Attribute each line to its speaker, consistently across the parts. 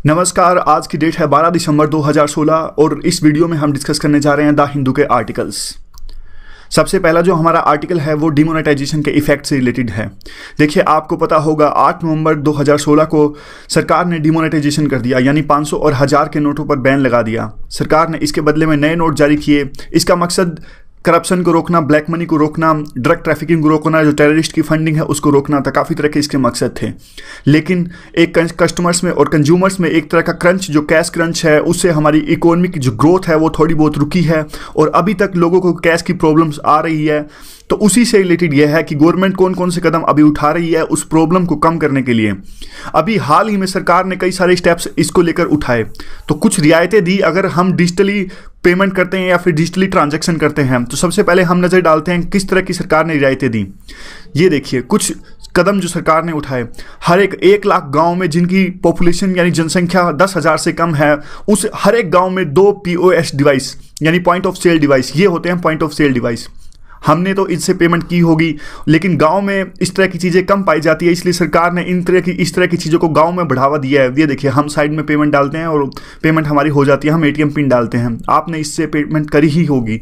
Speaker 1: नमस्कार। आज की डेट है 12 दिसंबर 2016 और इस वीडियो में हम डिस्कस करने जा रहे हैं द हिंदू के आर्टिकल्स। सबसे पहला जो हमारा आर्टिकल है वो डिमोनेटाइजेशन के इफेक्ट से रिलेटेड है। देखिए, आपको पता होगा 8 नवंबर 2016 को सरकार ने डिमोनेटाइजेशन कर दिया, यानी 500 और 1000 के नोटों पर बैन लगा दिया। सरकार ने इसके बदले में नए नोट जारी किए। इसका मकसद करप्शन को रोकना, ब्लैक मनी को रोकना, ड्रग ट्रैफिकिंग को रोकना, जो टेररिस्ट की फंडिंग है उसको रोकना था। काफ़ी तरह के इसके मकसद थे, लेकिन एक कस्टमर्स में और कंज्यूमर्स में एक तरह का क्रंच, जो कैश क्रंच है, उससे हमारी इकोनॉमी की जो ग्रोथ है वो थोड़ी बहुत रुकी है और अभी तक लोगों को कैश की प्रॉब्लम्स आ रही है। तो उसी से रिलेटेड यह है कि गवर्नमेंट कौन कौन से कदम अभी उठा रही है उस प्रॉब्लम को कम करने के लिए। अभी हाल ही में सरकार ने कई सारे स्टेप्स इसको लेकर उठाए। तो कुछ रियायतें दी अगर हम डिजिटली पेमेंट करते हैं या फिर डिजिटली ट्रांजैक्शन करते हैं। तो सबसे पहले हम नज़र डालते हैं किस तरह की सरकार ने रियायतें दी। ये देखिए कुछ कदम जो सरकार ने उठाए। हर एक 1 लाख गांव में जिनकी पॉपुलेशन यानी जनसंख्या 10,000 से कम है, उस हर एक गांव में 2 POS डिवाइस यानी पॉइंट ऑफ सेल डिवाइस, ये होते हैं पॉइंट ऑफ सेल डिवाइस। हमने तो इनसे पेमेंट की होगी, लेकिन गांव में इस तरह की चीज़ें कम पाई जाती है, इसलिए सरकार ने इस तरह की चीज़ों को गांव में बढ़ावा दिया है। ये देखिए, हम साइड में पेमेंट डालते हैं और पेमेंट हमारी हो जाती है। हम ATM पिन डालते हैं, आपने इससे पेमेंट करी ही होगी।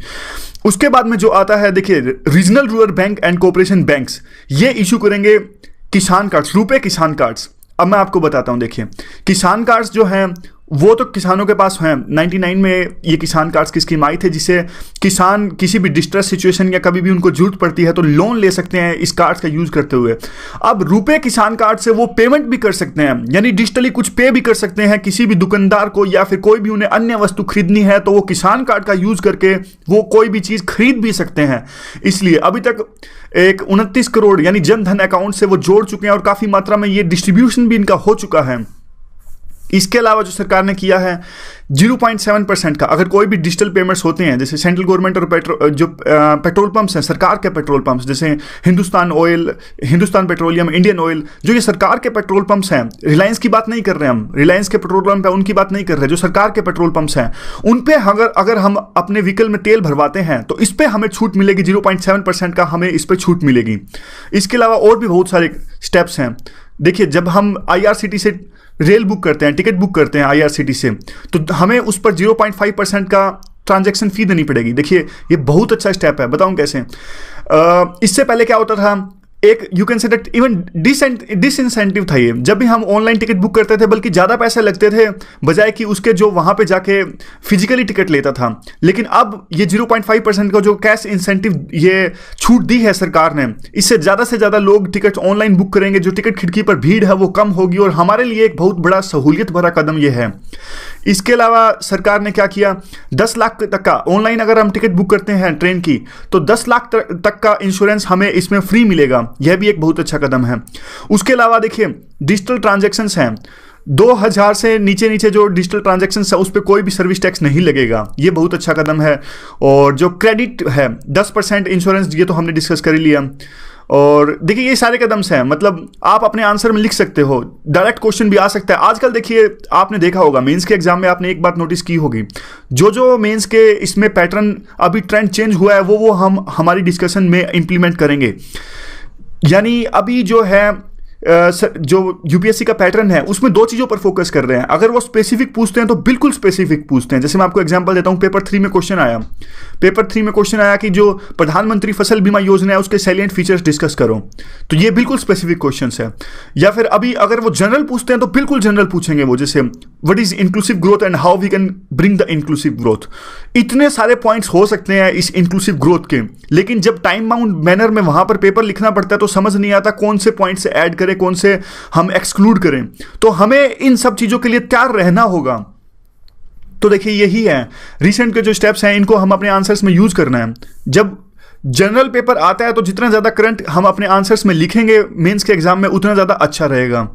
Speaker 1: उसके बाद में जो आता है, देखिए, regional rural bank and cooperation banks ये इशू करेंगे किसान कार्ड्स, रुपए किसान कार्ड्स। अब मैं आपको बताता हूँ। देखिए, किसान कार्ड्स जो हैं वो तो किसानों के पास हैं। 99 में ये किसान कार्ड्स की स्कीम आई थी, जिससे किसान किसी भी डिस्ट्रेस सिचुएशन या कभी भी उनको जरूरत पड़ती है तो लोन ले सकते हैं इस कार्ड्स का यूज करते हुए। अब रुपए किसान कार्ड से वो पेमेंट भी कर सकते हैं, यानी डिजिटली कुछ पे भी कर सकते हैं किसी भी दुकानदार को, या फिर कोई भी उन्हें अन्य वस्तु खरीदनी है तो वो किसान कार्ड का यूज करके वो कोई भी चीज खरीद भी सकते हैं। इसलिए अभी तक एक 29 करोड़ यानी जनधन अकाउंट से वो जोड़ चुके हैं और काफी मात्रा में ये डिस्ट्रीब्यूशन भी इनका हो चुका है। इसके अलावा जो सरकार ने किया है 0.7% का, अगर कोई भी डिजिटल पेमेंट्स होते हैं, जैसे सेंट्रल गवर्नमेंट और पेट्रोल पंप्स हैं, सरकार के पेट्रोल पंप्स, जैसे Hindustan oil, Hindustan petroleum, Indian oil, जो ये सरकार के पेट्रोल पंप्स हैं, रिलायंस की बात नहीं कर रहे हम, रिलायंस के पेट्रोल पंप है उनकी बात नहीं कर रहे, जो सरकार के पेट्रोल पंप्स हैं उन पे अगर हम अपने व्हीकल में तेल भरवाते हैं तो इस पर हमें छूट मिलेगी। 0.7% का हमें इस पर छूट मिलेगी। इसके अलावा और भी बहुत सारे स्टेप्स हैं। देखिए, जब हम IRCTC से रेल बुक करते हैं, टिकट बुक करते हैं IRCTC से, तो हमें उस पर 0.5% का ट्रांजैक्शन फी देनी पड़ेगी। देखिए, ये बहुत अच्छा स्टेप है। बताऊं कैसे। इससे पहले क्या होता था, एक you can say that even disincentive था ये। जब भी हम ऑनलाइन टिकट बुक करते थे बल्कि ज़्यादा पैसे लगते थे बजाय कि उसके जो वहाँ पे जाके फिजिकली टिकट लेता था। लेकिन अब ये 0.5% का जो कैश इंसेंटिव ये छूट दी है सरकार ने, इससे ज़्यादा से ज़्यादा लोग टिकट ऑनलाइन बुक करेंगे। जो टिकट खिड़की पर भीड़ है वो कम होगी और हमारे लिए एक बहुत बड़ा सहूलियत भरा कदम ये है। इसके अलावा सरकार ने क्या किया, 10 लाख तक का ऑनलाइन अगर हम टिकट बुक करते हैं ट्रेन की तो 10 लाख तक का इंश्योरेंस हमें इसमें फ्री मिलेगा। यह भी एक बहुत अच्छा कदम है। उसके अलावा देखिए, डिजिटल ट्रांजैक्शंस हैं, 2000 से नीचे जो डिजिटल ट्रांजैक्शंस है उस पर कोई भी सर्विस टैक्स नहीं लगेगा। ये बहुत अच्छा कदम है। और जो क्रेडिट है 10% इंश्योरेंस, ये तो हमने डिस्कस कर ही लिया। और देखिए, ये सारे कदम्स हैं, मतलब आप अपने आंसर में लिख सकते हो। डायरेक्ट क्वेश्चन भी आ सकता है। आजकल देखिए, आपने देखा होगा मेंस के एग्जाम में आपने एक बात नोटिस की होगी, जो मेंस के इसमें पैटर्न अभी ट्रेंड चेंज हुआ है वो हम हमारी डिस्कशन में इंप्लीमेंट करेंगे। यानी अभी जो है जो UPSC का पैटर्न है उसमें 2 चीज़ों पर फोकस कर रहे हैं। अगर वो स्पेसिफिक पूछते हैं तो बिल्कुल स्पेसिफिक पूछते हैं। जैसे मैं आपको एग्जांपल देता हूं, पेपर 3 में क्वेश्चन आया कि जो प्रधानमंत्री फसल बीमा योजना है उसके सैलिएंट फीचर्स डिस्कस करो, तो ये बिल्कुल स्पेसिफिक क्वेश्चन है। या फिर अभी अगर वो जनरल पूछते हैं तो बिल्कुल जनरल पूछेंगे वो, जैसे what is inclusive growth and how we can bring the inclusive growth. इतने सारे पॉइंट्स हो सकते हैं इस इंक्लूसिव ग्रोथ के, लेकिन जब टाइम बाउंड मैनर में वहां पर पेपर लिखना पड़ता है तो समझ नहीं आता कौन से पॉइंट से ऐड करें, कौन से हम एक्सक्लूड करें। तो हमें इन सब चीजों के लिए तैयार रहना होगा। तो देखिए, यही है रिसेंट के जो स्टेप्स हैं, इनको हम अपने आंसर्स में यूज करना है। जब जनरल पेपर आता है तो जितना ज्यादा करंट हम अपने आंसर्स में लिखेंगे मेंस के एग्जाम में उतना ज्यादा अच्छा रहेगा।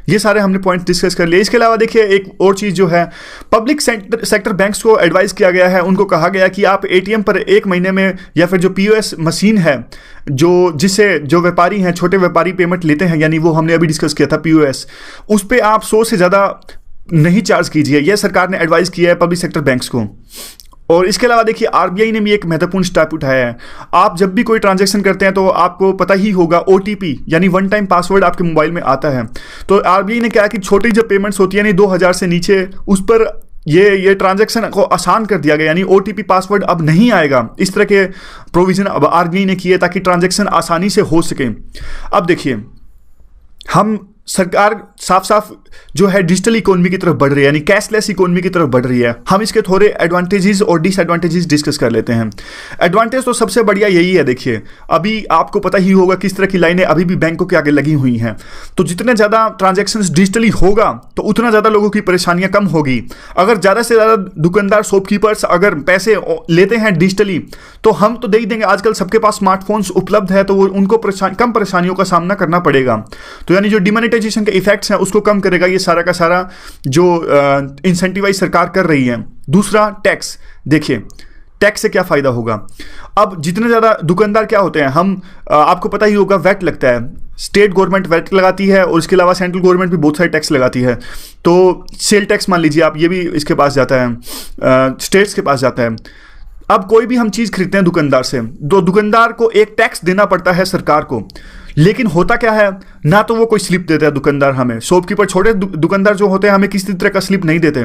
Speaker 1: ये सारे हमने पॉइंट डिस्कस कर लिए। इसके अलावा देखिए, एक और चीज़ जो है, पब्लिक सेक्टर बैंक्स को एडवाइस किया गया है, उनको कहा गया कि आप ATM पर 1 महीने में, या फिर जो POS मशीन है जिससे जो व्यापारी हैं, छोटे व्यापारी पेमेंट लेते हैं, यानी वो हमने अभी डिस्कस किया था POS, उस पर आप 100 से ज़्यादा नहीं चार्ज कीजिए। यह सरकार ने एडवाइस किया है पब्लिक सेक्टर बैंक्स को। और इसके अलावा देखिए आरबीआई ने भी एक महत्वपूर्ण स्टेप उठाया है। आप जब भी कोई ट्रांजैक्शन करते हैं तो आपको पता ही होगा ओटीपी यानी वन टाइम पासवर्ड आपके मोबाइल में आता है। तो आरबीआई ने क्या कि छोटी जब पेमेंट्स होती है यानी 2000 से नीचे उस पर ये ट्रांजैक्शन को आसान कर दिया गया, यानी ओटीपी पासवर्ड अब नहीं आएगा। इस तरह के प्रोविजन अब आरबीआई ने किए ताकि ट्रांजैक्शन आसानी से हो सके। अब देखिए हम सरकार साफ साफ जो है डिजिटल इकोनॉमी की तरफ बढ़ रही है, यानी कैशलेस इकोनॉमी की तरफ बढ़ रही है। हम इसके थोड़े एडवांटेजेस और डिसएडवांटेजेस डिस्कस कर लेते हैं। एडवांटेज तो सबसे बढ़िया यही है, देखिए अभी आपको पता ही होगा किस तरह की लाइनें अभी भी बैंकों के आगे लगी हुई हैं। तो जितने ज़्यादा ट्रांजैक्शंस डिजिटली होगा तो उतना ज़्यादा लोगों की परेशानियां कम होगी। अगर ज़्यादा से ज़्यादा दुकानदार शॉपकीपर्स अगर पैसे लेते हैं डिजिटली तो हम तो दे ही देंगे, आजकल सबके पास स्मार्टफोन्स उपलब्ध है, तो वो उनको कम परेशानियों का सामना करना पड़ेगा। तो यानी जो डिमोनेटाइजेशन के इफेक्ट्स हैं उसको कम करेगा ये सारा का सारा जो इंसेंटिवाइज सरकार कर रही है। दूसरा टैक्स, देखिए टैक्स से क्या फायदा होगा। अब जितने ज़्यादा दुकानदार क्या होते हैं, हम आपको पता ही होगा वैट लगता है, स्टेट गवर्नमेंट वैट लगाती है और इसके अलावा सेंट्रल गवर्नमेंट भी बहुत सारे टैक्स लगाती है। तो सेल टैक्स मान लीजिए आप, ये भी इसके पास जाता है, स्टेट्स के पास जाता है। अब कोई भी हम चीज़ खरीदते हैं दुकानदार से, तो दुकानदार को एक टैक्स देना पड़ता है सरकार को। लेकिन होता क्या है, ना तो वो कोई स्लिप देता है दुकानदार हमें, शॉपकीपर छोटे दुकानदार जो होते हैं हमें किसी तरह का स्लिप नहीं देते।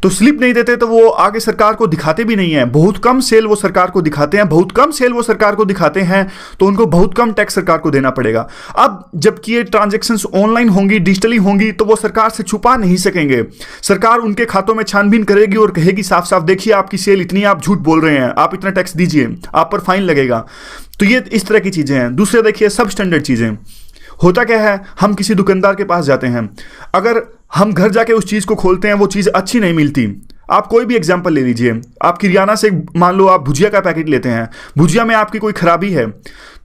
Speaker 1: तो स्लिप नहीं देते तो वो आगे सरकार को दिखाते भी नहीं है, बहुत कम सेल वो सरकार को दिखाते हैं, बहुत कम सेल वो सरकार को दिखाते हैं, तो उनको बहुत कम टैक्स सरकार को देना पड़ेगा। अब जबकि ये ट्रांजेक्शन्स ऑनलाइन होंगी, डिजिटली होंगी, तो वो सरकार से छुपा नहीं सकेंगे। सरकार उनके खातों में छानबीन करेगी और कहेगी साफ साफ, देखिए आपकी सेल इतनी, आप झूठ बोल रहे हैं, आप इतना टैक्स दीजिए, आप पर फाइन लगेगा। तो ये इस तरह की चीज़ें हैं। दूसरे देखिए सब स्टैंडर्ड चीज़ें। होता क्या है, हम किसी दुकानदार के पास जाते हैं, अगर हम घर जाके उस चीज़ को खोलते हैं वो चीज़ अच्छी नहीं मिलती। आप कोई भी एग्जांपल ले लीजिए, आप किरियाना से मान लो आप भुजिया का पैकेट लेते हैं, भुजिया में आपकी कोई खराबी है,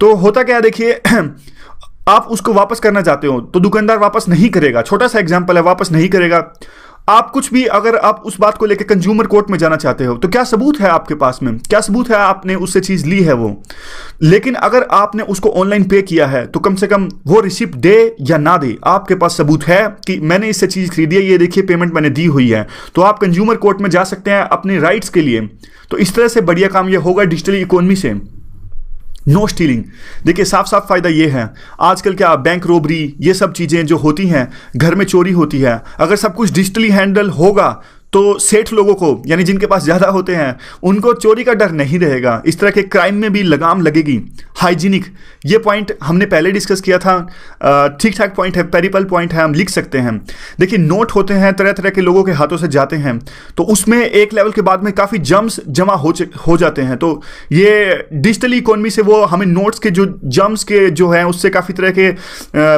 Speaker 1: तो होता क्या है देखिए आप उसको वापस करना चाहते हो तो दुकानदार वापस नहीं करेगा। छोटा सा एग्जांपल है, वापस नहीं करेगा। आप कुछ भी अगर आप उस बात को लेकर कंज्यूमर कोर्ट में जाना चाहते हो तो क्या सबूत है आपके पास में, क्या सबूत है आपने उससे चीज़ ली है वो। लेकिन अगर आपने उसको ऑनलाइन पे किया है तो कम से कम वो रिसिप्ट दे या ना दे, आपके पास सबूत है कि मैंने इससे चीज़ खरीदी है, ये देखिए पेमेंट मैंने दी हुई है, तो आप कंज्यूमर कोर्ट में जा सकते हैं अपने राइट्स के लिए। तो इस तरह से बढ़िया काम ये होगा डिजिटल इकोनॉमी से। नो स्टीलिंग, देखिए साफ साफ फायदा ये है, आजकल क्या बैंक रोबरी ये सब चीज़ें जो होती हैं, घर में चोरी होती है, अगर सब कुछ डिजिटली हैंडल होगा तो सेठ लोगों को, यानी जिनके पास ज़्यादा होते हैं, उनको चोरी का डर नहीं रहेगा। इस तरह के क्राइम में भी लगाम लगेगी। हाइजीनिक, ये पॉइंट हमने पहले डिस्कस किया था, ठीक ठाक पॉइंट है, पेरिपल पॉइंट है, हम लिख सकते हैं। देखिए नोट होते हैं तरह तरह के लोगों के हाथों से जाते हैं, तो उसमें एक लेवल के बाद में काफ़ी जम्स जमा हो जाते हैं। तो ये डिजिटल इकोनॉमी से वो हमें नोट्स के जो जम्स के जो हैं उससे काफ़ी तरह के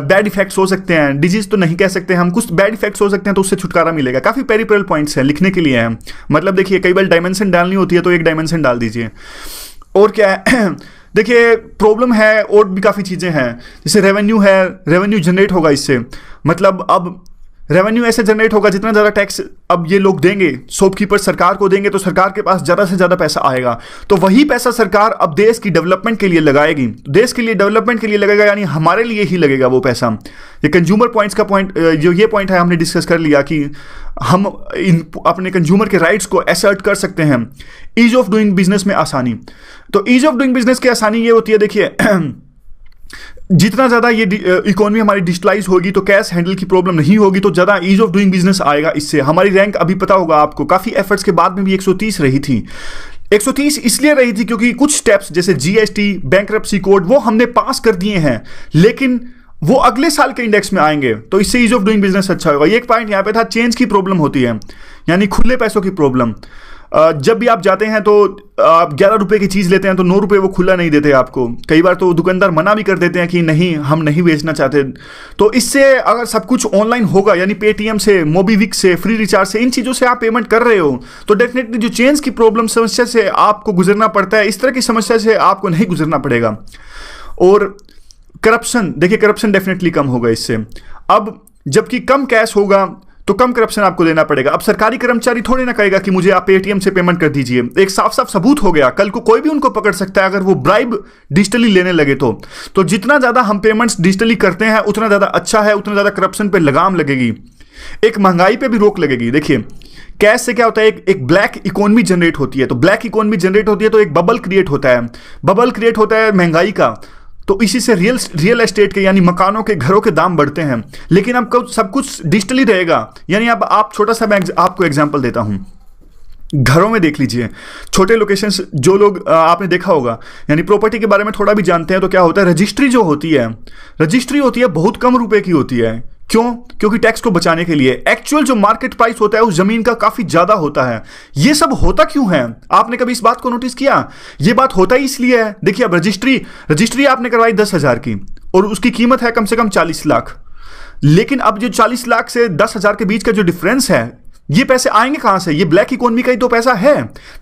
Speaker 1: बैड इफेक्ट्स हो सकते हैं, डिजीज तो नहीं कह सकते हम, कुछ बैड इफेक्ट्स हो सकते हैं, तो उससे छुटकारा मिलेगा। काफ़ी पेरिपल पॉइंट्स हैं, लिखने के लिए है। मतलब देखिए कई बार डायमेंशन डालनी होती है तो एक डायमेंशन डाल दीजिए। और क्या है देखिए प्रॉब्लम है, और भी काफ़ी चीज़ें हैं, जैसे रेवेन्यू है, रेवेन्यू जनरेट होगा इससे, मतलब अब रेवेन्यू ऐसे जनरेट होगा जितना ज़्यादा टैक्स अब ये लोग देंगे, शॉपकीपर सरकार को देंगे, तो सरकार के पास ज़्यादा से ज़्यादा पैसा आएगा। तो वही पैसा सरकार अब देश की डेवलपमेंट के लिए लगाएगी, देश के लिए डेवलपमेंट के लिए लगेगा, यानी हमारे लिए ही लगेगा वो पैसा। ये कंज्यूमर पॉइंट्स का पॉइंट, जो ये पॉइंट है हमने डिस्कस कर लिया कि हम अपने कंज्यूमर के राइट्स को असर्ट कर सकते हैं। ईज ऑफ डूइंग बिजनेस में आसानी, तो ईज ऑफ डूइंग बिजनेस की आसानी ये होती है, देखिए जितना ज़्यादा ये इकोनॉमी हमारी डिजिटलाइज होगी तो कैश हैंडल की प्रॉब्लम नहीं होगी, तो ज़्यादा ईज ऑफ डूइंग बिजनेस आएगा। इससे हमारी रैंक अभी पता होगा आपको, काफ़ी एफर्ट्स के बाद में भी 130 रही थी। 130 इसलिए रही थी क्योंकि कुछ स्टेप्स जैसे जीएसटी, बैंक्रप्सी कोड वो हमने पास कर दिए हैं, लेकिन वो अगले साल के इंडेक्स में आएंगे, तो इससे ईज ऑफ डूइंग बिजनेस अच्छा होगा। ये एक पॉइंट यहाँ पे था, चेंज की प्रॉब्लम होती है, यानी खुले पैसों की प्रॉब्लम। जब भी आप जाते हैं तो आप 11 रुपए की चीज़ लेते हैं तो 9 रुपए वो खुला नहीं देते आपको, कई बार तो दुकानदार मना भी कर देते हैं कि नहीं हम नहीं बेचना चाहते। तो इससे अगर सब कुछ ऑनलाइन होगा, यानी पेटीएम से, मोबीविक से, फ्री रिचार्ज से, इन चीज़ों से आप पेमेंट कर रहे हो, तो डेफिनेटली जो चेंज की प्रॉब्लम समस्या से आपको गुजरना पड़ता है, इस तरह की समस्या से आपको नहीं गुजरना पड़ेगा। और करप्शन, देखिए करप्शन डेफिनेटली कम होगा इससे। अब जबकि कम कैश होगा तो कम करप्शन आपको देना पड़ेगा। अब सरकारी कर्मचारी थोड़ी ना कहेगा कि मुझे आप पेटीएम से पेमेंट कर दीजिए, एक साफ साफ सबूत हो गया, कल को कोई भी उनको पकड़ सकता है अगर वो ब्राइब डिजिटली लेने लगे तो जितना ज़्यादा हम पेमेंट्स डिजिटली करते हैं उतना ज़्यादा अच्छा है, उतना ज़्यादा करप्शन पे लगाम लगेगी, एक महंगाई पे भी रोक लगेगी। देखिए कैश से क्या होता है, एक ब्लैक इकोनॉमी जनरेट होती है। तो ब्लैक इकोनॉमी जनरेट होती है तो एक बबल क्रिएट होता है, बबल क्रिएट होता है महंगाई का। तो इसी से रियल एस्टेट के यानी मकानों के, घरों के दाम बढ़ते हैं। लेकिन अब सब कुछ डिजिटली रहेगा। यानी अब आप छोटा सा मैं आपको एग्जांपल देता हूं, घरों में देख लीजिए, छोटे लोकेशंस जो लोग आपने देखा होगा, यानी प्रॉपर्टी के बारे में थोड़ा भी जानते हैं, तो क्या होता है, रजिस्ट्री जो होती है, रजिस्ट्री होती है बहुत कम रुपए की होती है। क्यों? क्योंकि टैक्स को बचाने के लिए। एक्चुअल जो मार्केट प्राइस होता है उस जमीन का काफी ज्यादा होता है। ये सब होता क्यों है? आपने कभी इस बात को नोटिस किया? ये बात होता ही इसलिए है। देखिए, अब रजिस्ट्री आपने करवाई 10,000 की और उसकी कीमत है कम से कम 40 लाख। लेकिन अब जो 40 लाख से 10,000 के बीच का जो डिफरेंस है, ये पैसे आएंगे कहां से? ये ब्लैक इकोनॉमी का ही तो पैसा है।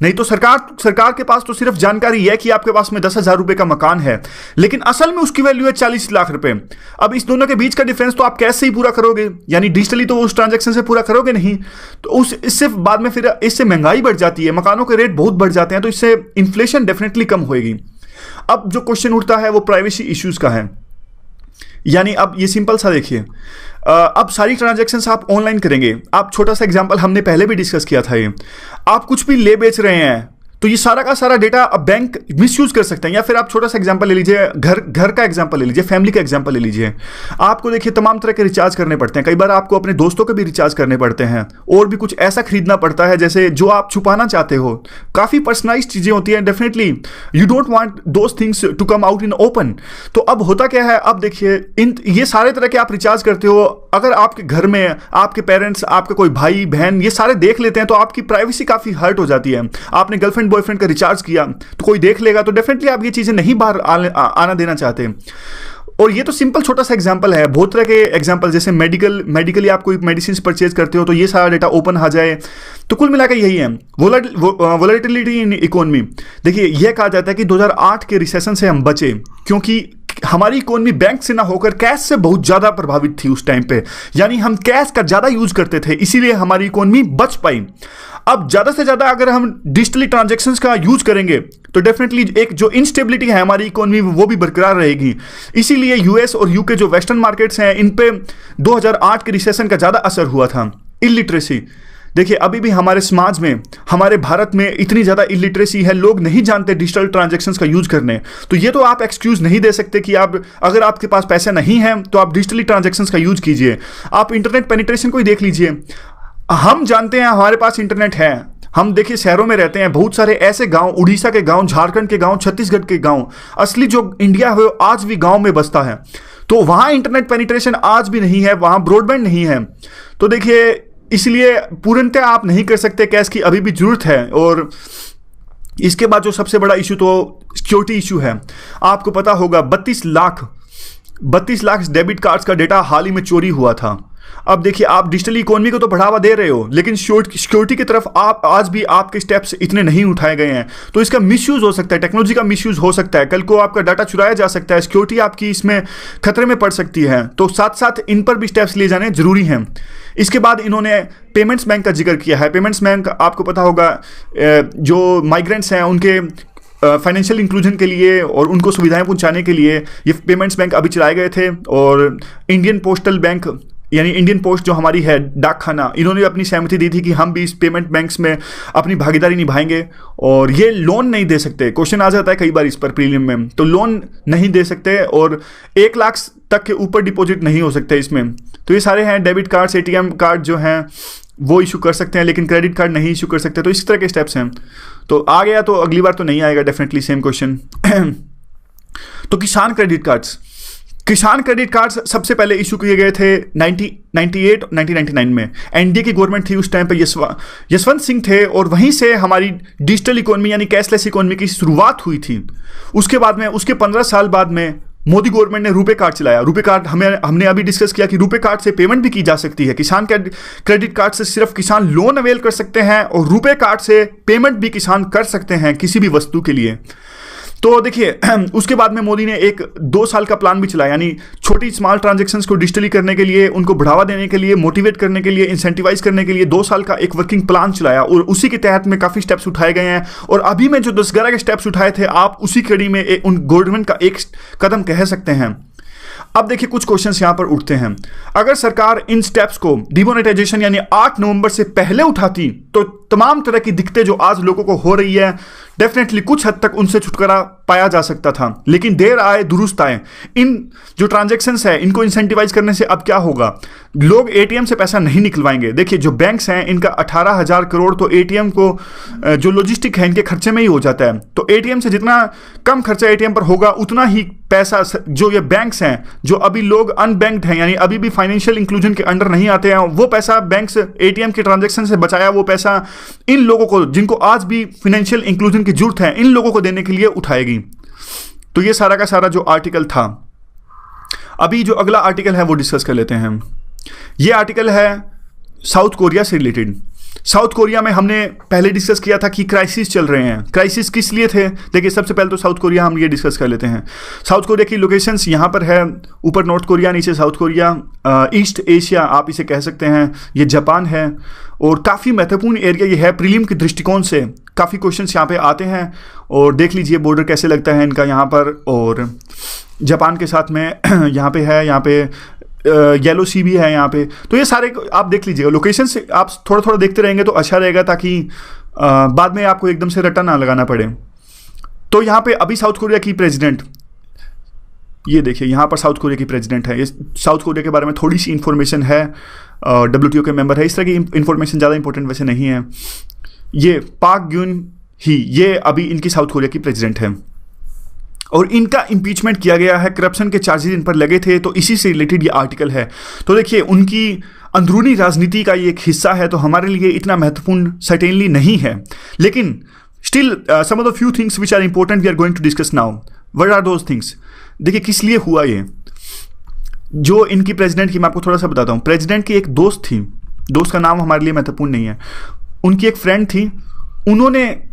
Speaker 1: नहीं तो सरकार के पास तो सिर्फ जानकारी है कि आपके पास में 10,000 रुपए का मकान है, लेकिन असल में उसकी वैल्यू है 40 लाख रुपए। अब इस दोनों के बीच का डिफरेंस तो आप कैसे ही पूरा करोगे? यानी डिजिटली तो उस ट्रांजैक्शन से पूरा करोगे नहीं। तो इससे बाद में फिर इससे महंगाई बढ़ जाती है, मकानों के रेट बहुत बढ़ जाते हैं, तो इससे इन्फ्लेशन डेफिनेटली कम होगी। अब जो क्वेश्चन उठता है वो प्राइवेसी इश्यूज का है। यानी अब ये सिंपल सा देखिए, अब सारी ट्रांजैक्शंस आप ऑनलाइन करेंगे। आप छोटा सा एग्जांपल हमने पहले भी डिस्कस किया था, ये आप कुछ भी ले बेच रहे हैं तो ये सारा का सारा डेटा अब बैंक मिसयूज कर सकते हैं। या फिर आप छोटा सा एग्जांपल ले लीजिए, घर का एग्जांपल ले लीजिए, फैमिली का एग्जांपल ले लीजिए। आपको देखिए तमाम तरह के रिचार्ज करने पड़ते हैं, कई बार आपको अपने दोस्तों के भी रिचार्ज करने पड़ते हैं, और भी कुछ ऐसा खरीदना पड़ता है जैसे जो आप छुपाना चाहते हो। काफ़ी पर्सनलाइज्ड चीज़ें होती हैं। Definitely you don't want those things to come out in open. तो अब होता क्या है, अब देखिए ये सारे तरह के आप रिचार्ज करते हो, अगर आपके घर में आपके पेरेंट्स, आपके कोई भाई बहन ये सारे देख लेते हैं तो आपकी प्राइवेसी काफ़ी हर्ट हो जाती है। आपने गर्लफ्रेंड बॉयफ्रेंड का रिचार्ज किया तो कोई देख लेगा, तो डेफिनेटली आप ये चीज़ें नहीं बाहर आना देना चाहते। और ये तो सिंपल छोटा सा एग्जांपल है, बहुत तरह के एग्जांपल, जैसे मेडिकली आप कोई मेडिसिन परचेज करते हो तो ये सारा डेटा ओपन आ जाए। तो कुल मिलाकर यही है वोलेटिलिटी इन इकोनॉमी। देखिए, यह कहा जाता है कि 2008 के रिसेशन से हम बचे क्योंकि हमारी इकोनॉमी बैंक से ना होकर कैश से बहुत ज्यादा प्रभावित थी उस टाइम पे। यानी हम कैश का ज्यादा यूज करते थे, इसीलिए हमारी इकोनॉमी बच पाई। अब ज्यादा से ज्यादा अगर हम डिजिटली ट्रांजैक्शंस का यूज करेंगे तो डेफिनेटली एक जो इनस्टेबिलिटी है हमारी इकोनॉमी वो भी बरकरार रहेगी। इसीलिए यूएस और यूके जो वेस्टर्न मार्केट्स हैं, इन पे 2008 के रिसेशन का ज्यादा असर हुआ था। इलिटरेसी, देखिए अभी भी हमारे समाज में, हमारे भारत में इतनी ज़्यादा इलिटरेसी है, लोग नहीं जानते डिजिटल ट्रांजैक्शंस का यूज करने। तो ये तो आप एक्सक्यूज़ नहीं दे सकते कि आप, अगर आपके पास पैसा नहीं है तो आप डिजिटली ट्रांजैक्शंस का यूज कीजिए। आप इंटरनेट पेनिट्रेशन को ही देख लीजिए। हम जानते हैं हमारे पास इंटरनेट है, हम देखिए शहरों में रहते हैं, बहुत सारे ऐसे गांव, उड़ीसा के गांव, झारखंड के गांव, छत्तीसगढ़ के गांव, असली जो इंडिया है आज भी गांव में बसता है। तो वहाँ इंटरनेट पेनिट्रेशन आज भी नहीं है, वहाँ ब्रॉडबैंड नहीं है। तो देखिए इसलिए पूर्णतः आप नहीं कर सकते, कैश की अभी भी जरूरत है। और इसके बाद जो सबसे बड़ा इशू तो सिक्योरिटी इशू है। आपको पता होगा 32 लाख डेबिट कार्ड्स का डेटा हाल ही में चोरी हुआ था। अब देखिए, आप डिजिटल इकोनॉमी को तो बढ़ावा दे रहे हो, लेकिन सिक्योरिटी की तरफ आप आज भी आपके स्टेप्स इतने नहीं उठाए गए हैं। तो इसका मिसयूज हो सकता है, टेक्नोलॉजी का मिसयूज हो सकता है, कल को आपका डाटा चुराया जा सकता है, सिक्योरिटी आपकी इसमें खतरे में पड़ सकती है। तो साथ साथ इन पर भी स्टेप्स लिए जाने जरूरी हैं। इसके बाद इन्होंने पेमेंट्स बैंक का जिक्र किया है। पेमेंट्स बैंक आपको पता होगा, जो माइग्रेंट्स हैं उनके फाइनेंशियल इंक्लूजन के लिए और उनको सुविधाएं पहुंचाने के लिए ये पेमेंट्स बैंक अभी चलाए गए थे। और इंडियन पोस्टल बैंक यानी इंडियन पोस्ट जो हमारी है डाकखाना, इन्होंने अपनी सहमति दी थी कि हम भी इस पेमेंट बैंक्स में अपनी भागीदारी निभाएंगे। और ये लोन नहीं दे सकते, क्वेश्चन आ जाता है कई बार इस पर प्रीलिम में, तो लोन नहीं दे सकते और 1 लाख तक के ऊपर डिपॉजिट नहीं हो सकते इसमें। तो ये सारे हैं। डेबिट कार्ड्स, एटीएम कार्ड जो हैं वो इशू कर सकते हैं, लेकिन क्रेडिट कार्ड नहीं इशू कर सकते। तो इस तरह के स्टेप्स हैं। तो आ गया तो अगली बार तो नहीं आएगा डेफिनेटली सेम क्वेश्चन। तो किसान क्रेडिट कार्ड्स सबसे पहले इशू किए गए थे 1998 1999 में। एनडीए की गवर्नमेंट थी उस टाइम पे, यशवंत सिंह थे, और वहीं से हमारी डिजिटल इकोनॉमी यानी कैशलेस इकोनॉमी की शुरुआत हुई थी। उसके बाद में, उसके 15 साल बाद में मोदी गवर्नमेंट ने रुपे कार्ड चलाया। रुपे कार्ड हमने अभी डिस्कस किया कि रुपे कार्ड से पेमेंट भी की जा सकती है। किसान क्रेडिट कार्ड से सिर्फ किसान लोन अवेल कर सकते हैं और रुपे कार्ड से पेमेंट भी किसान कर सकते हैं किसी भी वस्तु के लिए। तो देखिए उसके बाद में मोदी ने एक 2 साल का प्लान भी चलाया, यानी छोटी स्मॉल ट्रांजैक्शंस को डिजिटली करने के लिए, उनको बढ़ावा देने के लिए, मोटिवेट करने के लिए, इंसेंटिवाइज करने के लिए 2 साल का एक वर्किंग प्लान चलाया। और उसी के तहत में काफ़ी स्टेप्स उठाए गए हैं। और अभी में जो 10-11 के स्टेप्स उठाए थे, आप उसी कड़ी में उन गवर्नमेंट का एक कदम कह सकते हैं। अब देखिए कुछ क्वेश्चंस यहां पर उठते हैं। अगर सरकार इन स्टेप्स को डिमोनेटाइजेशन यानी 8 नवंबर से पहले उठाती तो तमाम तरह की दिक्कतें जो आज लोगों को हो रही है डेफिनेटली कुछ हद तक उनसे छुटकारा पाया जा सकता था। लेकिन देर आए दुरुस्त आए, इन जो ट्रांजैक्शंस है इनको इंसेंटिवाइज करने से अब क्या होगा, लोग एटीएम से पैसा नहीं निकलवाएंगे। देखिए जो बैंक्स हैं इनका 18,000 करोड़ तो एटीएम को जो लॉजिस्टिक है इनके खर्चे में ही हो जाता है। तो एटीएम से जितना कम खर्चा एटीएम पर होगा उतना ही पैसा जो ये बैंक्स हैं जो अभी लोग अनबैंक्ड हैं यानी अभी भी फाइनेंशियल इंक्लूजन के अंडर नहीं आते हैं, वो पैसा बैंक्स एटीएम के ट्रांजैक्शन से बचाया वो पैसा इन लोगों को जिनको आज भी फाइनेंशियल इंक्लूजन की जरूरत है इन लोगों को देने के लिए उठाएगी। तो ये सारा का सारा जो आर्टिकल था, अभी जो अगला आर्टिकल है वो डिस्कस कर लेते हैं। ये आर्टिकल है साउथ कोरिया से रिलेटेड। साउथ कोरिया में हमने पहले डिस्कस किया था कि क्राइसिस चल रहे हैं। क्राइसिस किस लिए थे, देखिए सबसे पहले तो साउथ कोरिया हम ये डिस्कस कर लेते हैं। साउथ कोरिया की लोकेशंस यहाँ पर है, ऊपर नॉर्थ कोरिया, नीचे साउथ कोरिया, ईस्ट एशिया आप इसे कह सकते हैं, ये जापान है और काफ़ी महत्वपूर्ण एरिया ये है। प्रीलिम के दृष्टिकोण से काफ़ी क्वेश्चंस यहाँ पे आते हैं और देख लीजिए बॉर्डर कैसे लगता है इनका यहाँ पर, और जापान के साथ में यहाँ पे है, यहाँ पे येलो सी भी है यहाँ पे। तो ये सारे आप देख लीजिएगा, लोकेशन से आप थोड़ा थोड़ा देखते रहेंगे तो अच्छा रहेगा ताकि बाद में आपको एकदम से रट्टा ना लगाना पड़े। तो यहाँ पे अभी साउथ कोरिया की प्रेसिडेंट, ये देखिए यहाँ पर साउथ कोरिया की प्रेसिडेंट है। ये साउथ कोरिया के बारे में थोड़ी सी इन्फॉर्मेशन है, WTO के मेंबर है, इस तरह की इन्फॉर्मेशन ज़्यादा इंपॉर्टेंट वैसे नहीं है। ये पाक ग्यून ही, ये अभी इनकी साउथ कोरिया की प्रेसिडेंट है और इनका इम्पीचमेंट किया गया है, करप्शन के चार्जेस इन पर लगे थे, तो इसी से रिलेटेड ये आर्टिकल है। तो देखिए उनकी अंदरूनी राजनीति का ये एक हिस्सा है, तो हमारे लिए इतना महत्वपूर्ण सर्टेनली नहीं है, लेकिन still some of the few things which are important we are going to discuss now. What are those things? देखिए किस लिए हुआ ये, जो इनकी प्रेसिडेंट की मैं आपको थोड़ा सा बताता हूँ। प्रेसिडेंट की एक दोस्त थी, दोस्त का नाम हमारे लिए महत्वपूर्ण नहीं है, उनकी एक फ्रेंड थी, उन्होंने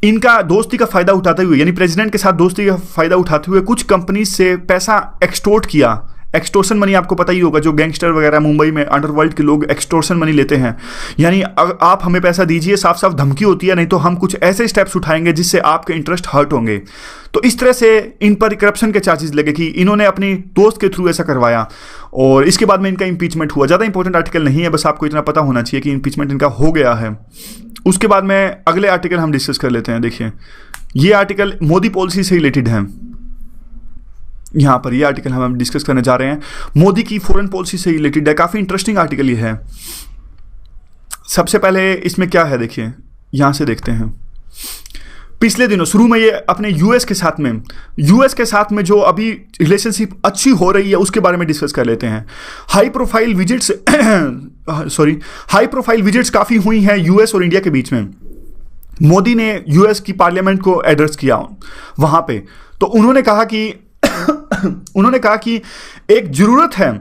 Speaker 1: इनका दोस्ती का फायदा उठाते हुए यानी प्रेसिडेंट के साथ दोस्ती का फायदा उठाते हुए कुछ कंपनी से पैसा एक्सटोर्ट किया। एक्सटोर्शन मनी आपको पता ही होगा, जो गैंगस्टर वगैरह मुंबई में अंडरवर्ल्ड के लोग एक्सटोर्शन मनी लेते हैं, यानी आप हमें पैसा दीजिए, साफ साफ धमकी होती है, नहीं तो हम कुछ ऐसे स्टेप्स उठाएंगे जिससे आपके इंटरेस्ट हर्ट होंगे। तो इस तरह से इन पर करप्शन के चार्जेस लगे कि इन्होंने अपनी दोस्त के थ्रू ऐसा करवाया और इसके बाद में इनका इम्पीचमेंट हुआ। ज़्यादा इंपॉर्टेंट आर्टिकल नहीं है, बस आपको इतना पता होना चाहिए कि इम्पीचमेंट इनका हो गया है। उसके बाद में अगले आर्टिकल हम डिस्कस कर लेते हैं। देखिए ये आर्टिकल मोदी पॉलिसी से रिलेटेड है, यहाँ पर ये आर्टिकल हम डिस्कस करने जा रहे हैं, मोदी की फॉरेन पॉलिसी से रिलेटेड है। काफ़ी इंटरेस्टिंग आर्टिकल ये है। सबसे पहले इसमें क्या है देखिए, यहाँ से देखते हैं। पिछले दिनों शुरू में ये अपने यूएस के साथ में जो अभी रिलेशनशिप अच्छी हो रही है उसके बारे में डिस्कस कर लेते हैं। हाई प्रोफाइल विजिट्स काफ़ी हुई हैं यूएस और इंडिया के बीच में। मोदी ने यूएस की पार्लियामेंट को एड्रेस किया वहाँ पे, तो उन्होंने कहा कि एक ज़रूरत है,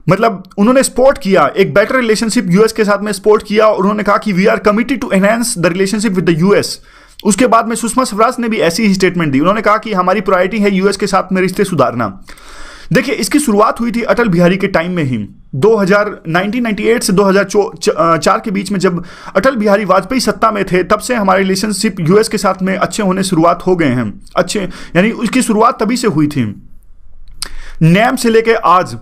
Speaker 1: मतलब उन्होंने सपोर्ट किया एक बेटर रिलेशनशिप यूएस के साथ में सपोर्ट किया और उन्होंने कहा कि we are committed to enhance the relationship with the US. उसके बाद में सुषमा स्वराज ने भी ऐसी ही स्टेटमेंट दी, उन्होंने कहा कि हमारी प्रायोरिटी है यूएस के साथ में रिश्ते सुधारना। देखिए इसकी शुरुआत हुई थी अटल बिहारी के टाइम में ही, 1998 से 2004 के बीच में जब अटल बिहारी वाजपेयी सत्ता में थे, तब से हमारे रिलेशनशिप यूएस के साथ में अच्छे होने शुरुआत हो गए हैं। अच्छे यानी उसकी शुरुआत तभी से हुई थी। नैम से लेके आज